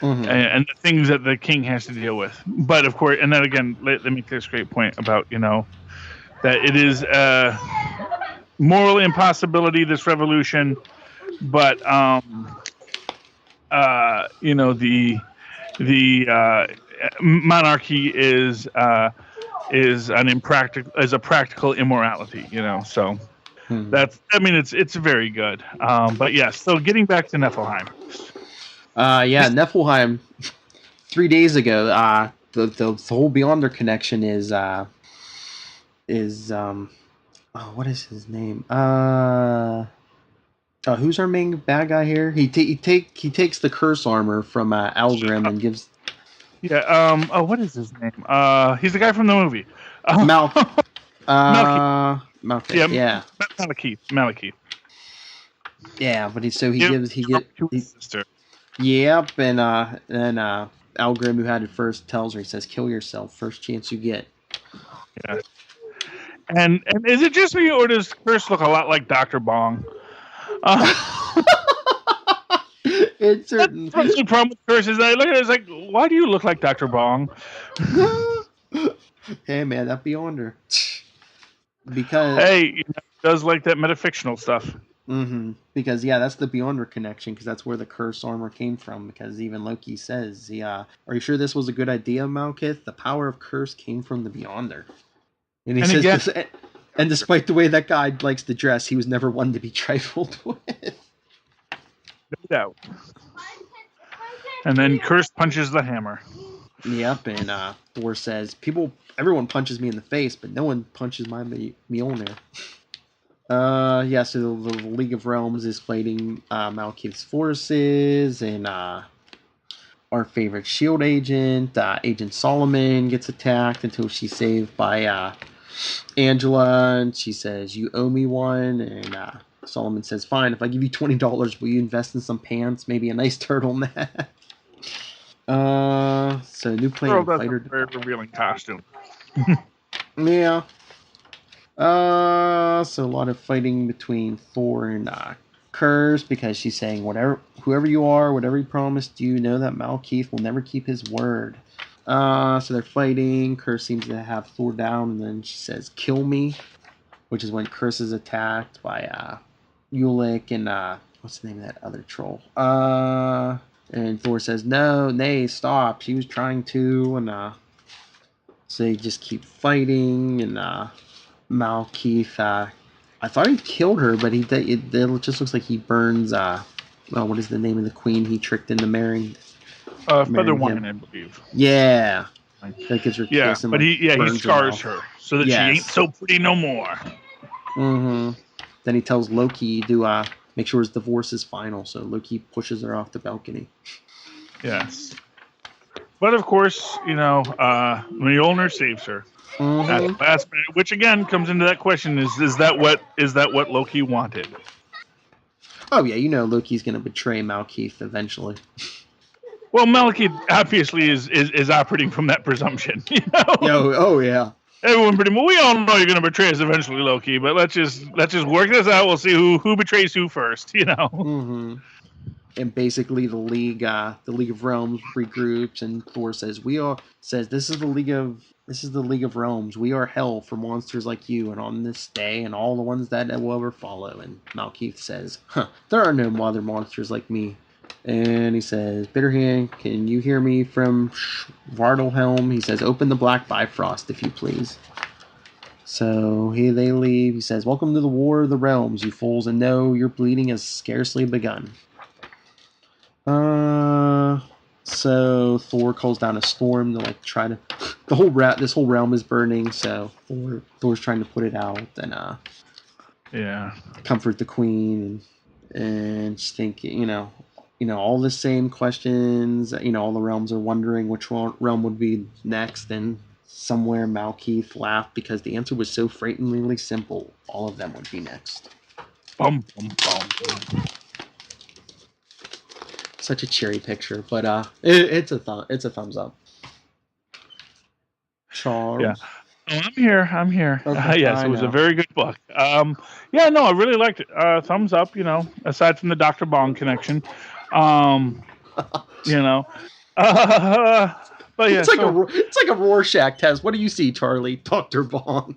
Mm-hmm. and the things that the king has to deal with. But of course, and then again, let me make this great point about that it is a moral impossibility, this revolution, but the monarchy is a practical immorality, so it's very good. But yes, so getting back to Niflheim. Niflheim. 3 days ago, the whole Beyonder connection is what is his name? Who's our main bad guy here? He takes the curse armor from Algrim and gives. Yeah. What is his name? He's the guy from the movie. Malekith. Malekith. Yeah. Malekith. Yeah, but he gives. Yep, and Algrim, who had it first, tells her, he says, "Kill yourself, first chance you get." Yeah. And is it just me, or does Curse look a lot like Dr. Bong? It's certain. That's the problem with Curse is that I look at it, it's like, why do you look like Dr. Bong? Hey man, that Beyonder. Because he does like that metafictional stuff. Mm-hmm. Because that's the Beyonder connection, because that's where the curse armor came from. Because even Loki says, "Are you sure this was a good idea, Malekith? The power of curse came from the Beyonder." And he says, and despite the way that guy likes to dress, he was never one to be trifled with. No doubt. And then Curse punches the hammer. Yep, and Thor says, everyone punches me in the face, but no one punches my Mjolnir. So the League of Realms is fighting Malekith's forces, and our favorite S.H.I.E.L.D. agent, Agent Solomon, gets attacked until she's saved by Angela, and she says, "You owe me one," and Solomon says, "Fine, if I give you $20, will you invest in some pants, maybe a nice turtleneck?" So new plan fighter. That's a very revealing costume. Yeah. So a lot of fighting between Thor and Curse, because she's saying, whoever you are, whatever he promised you, know that Malekith will never keep his word. So they're fighting. Curse seems to have Thor down, and then she says, "Kill me," which is when Curse is attacked by Ulik and what's the name of that other troll? And Thor says, "No, nay, stop. She was trying to," and so they just keep fighting, and Malekith, I thought he killed her, but it just looks like he burns, what is the name of the queen he tricked into marrying? Featherwine, I believe. Yeah. That gives her kiss, but he scars her so that she ain't so pretty no more. Mm-hmm. Then he tells Loki to make sure his divorce is final, so Loki pushes her off the balcony. Yes. But of course, Mjolnir saves her. Mm-hmm. At the last minute, which again comes into that question: is that what Loki wanted? Oh yeah, Loki's going to betray Malekith eventually. Well, Malekith obviously is operating from that presumption. Oh yeah. Everyone we all know you're going to betray us eventually, Loki. But let's just work this out. We'll see who betrays who first. Mm-hmm. And basically, the League of Realms regroups, and Thor says, "This is the League of Realms. We are hell for monsters like you, and on this day, and all the ones that will ever follow." And Malekith says, "There are no other monsters like me." And he says, "Bitterhand, can you hear me from Svartalhelm?" He says, "Open the Black Bifrost, if you please." So here they leave. He says, "Welcome to the War of the Realms, you fools, and no, your bleeding has scarcely begun." So Thor calls down a storm to try to. This whole realm is burning, so Thor's trying to put it out and comfort the queen and just think all the same questions. All the realms are wondering which realm would be next, and somewhere Malkeith laughed because the answer was so frighteningly simple. All of them would be next. Bum, bum, bum. Such a cheery picture, but it's a thumbs up. Charles. Yeah. Oh, I'm here. Okay, yes, it was a very good book. I really liked it. Thumbs up, aside from the Dr. Bong connection. But yeah. It's like a Rorschach test. What do you see, Charlie? Dr. Bong.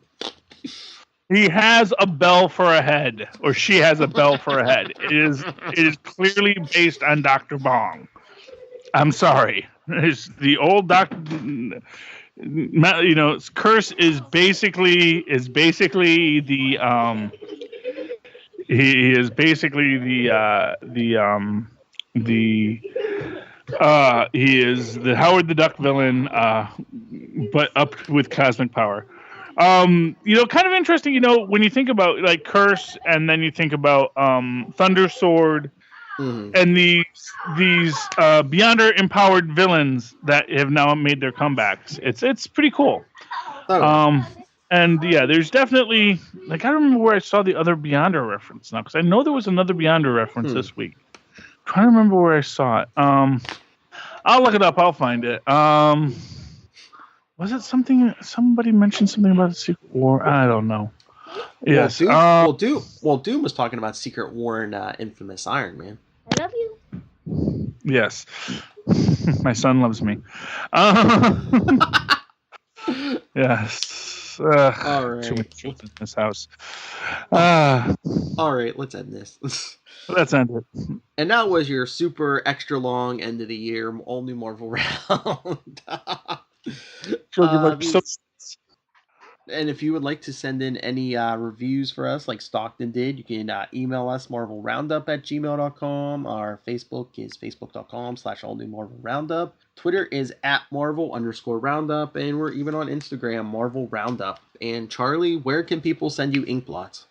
He has a bell for a head, or she has a bell for a head. It is clearly based on Dr. Bong. I'm sorry. It's the old Dr. Curse is basically the he is basically he is the Howard the Duck villain, but up with cosmic power. Kind of interesting, when you think about like Curse, and then you think about Thunder Sword, and these Beyonder empowered villains that have now made their comebacks. It's pretty cool. And yeah, there's definitely I don't remember where I saw the other Beyonder reference now, because I know there was another Beyonder reference this week. I'm trying to remember where I saw it. I'll look it up. I'll find it. Was it something? Somebody mentioned something about a Secret War. I don't know. Yes. Doom was talking about Secret War and Infamous Iron Man. I love you. Yes. My son loves me. Yes. All right. Too many children in this house. All right. Let's end this. Let's end it. And that was your super extra long end of the year all new Marvel round. And if you would like to send in any reviews for us, like Stockton did, you can email us marvelroundup@gmail.com. Our Facebook is facebook.com/allnewmarvelroundup. Twitter is @Marvel_Roundup. And we're even on Instagram, Marvel Roundup. And Charlie, where can people send you ink blots?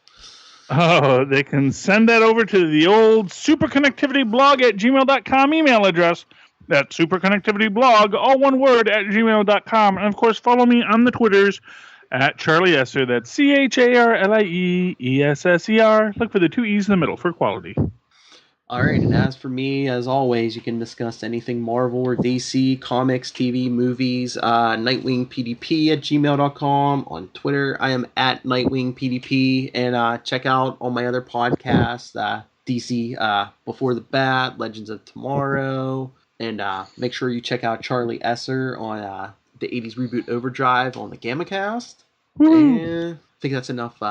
Oh, they can send that over to the old superconnectivityblog@gmail.com email address. That's superconnectivityblog, all one word, @gmail.com. And of course, follow me on the Twitters @Charlie Esser. That's CharlieEsser. Look for the 2 E's in the middle for quality. All right, and as for me, as always, you can discuss anything Marvel or DC, comics, TV, movies, NightwingPDP@gmail.com. On Twitter, I am @NightwingPDP. And check out all my other podcasts, DC Before the Bat, Legends of Tomorrow. And make sure you check out Charlie Esser on the 80s Reboot Overdrive on the GammaCast. And I think that's enough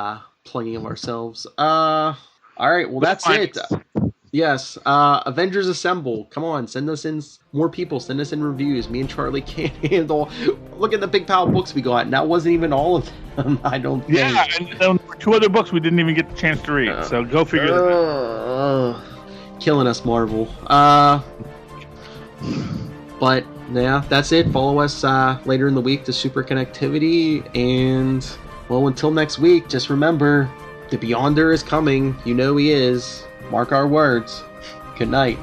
plugging of ourselves. All right, well, that's it. Yes, Avengers Assemble. Come on, send us in more people. Send us in reviews. Me and Charlie can't handle. Look at the big pile of books we got, and that wasn't even all of them. I don't think. Yeah, and 2 other books we didn't even get the chance to read. So go figure. Killing us, Marvel. But yeah, that's it. Follow us later in the week to Super Connectivity, and well, until next week, just remember the Beyonder is coming. You know he is. Mark our words. Good night.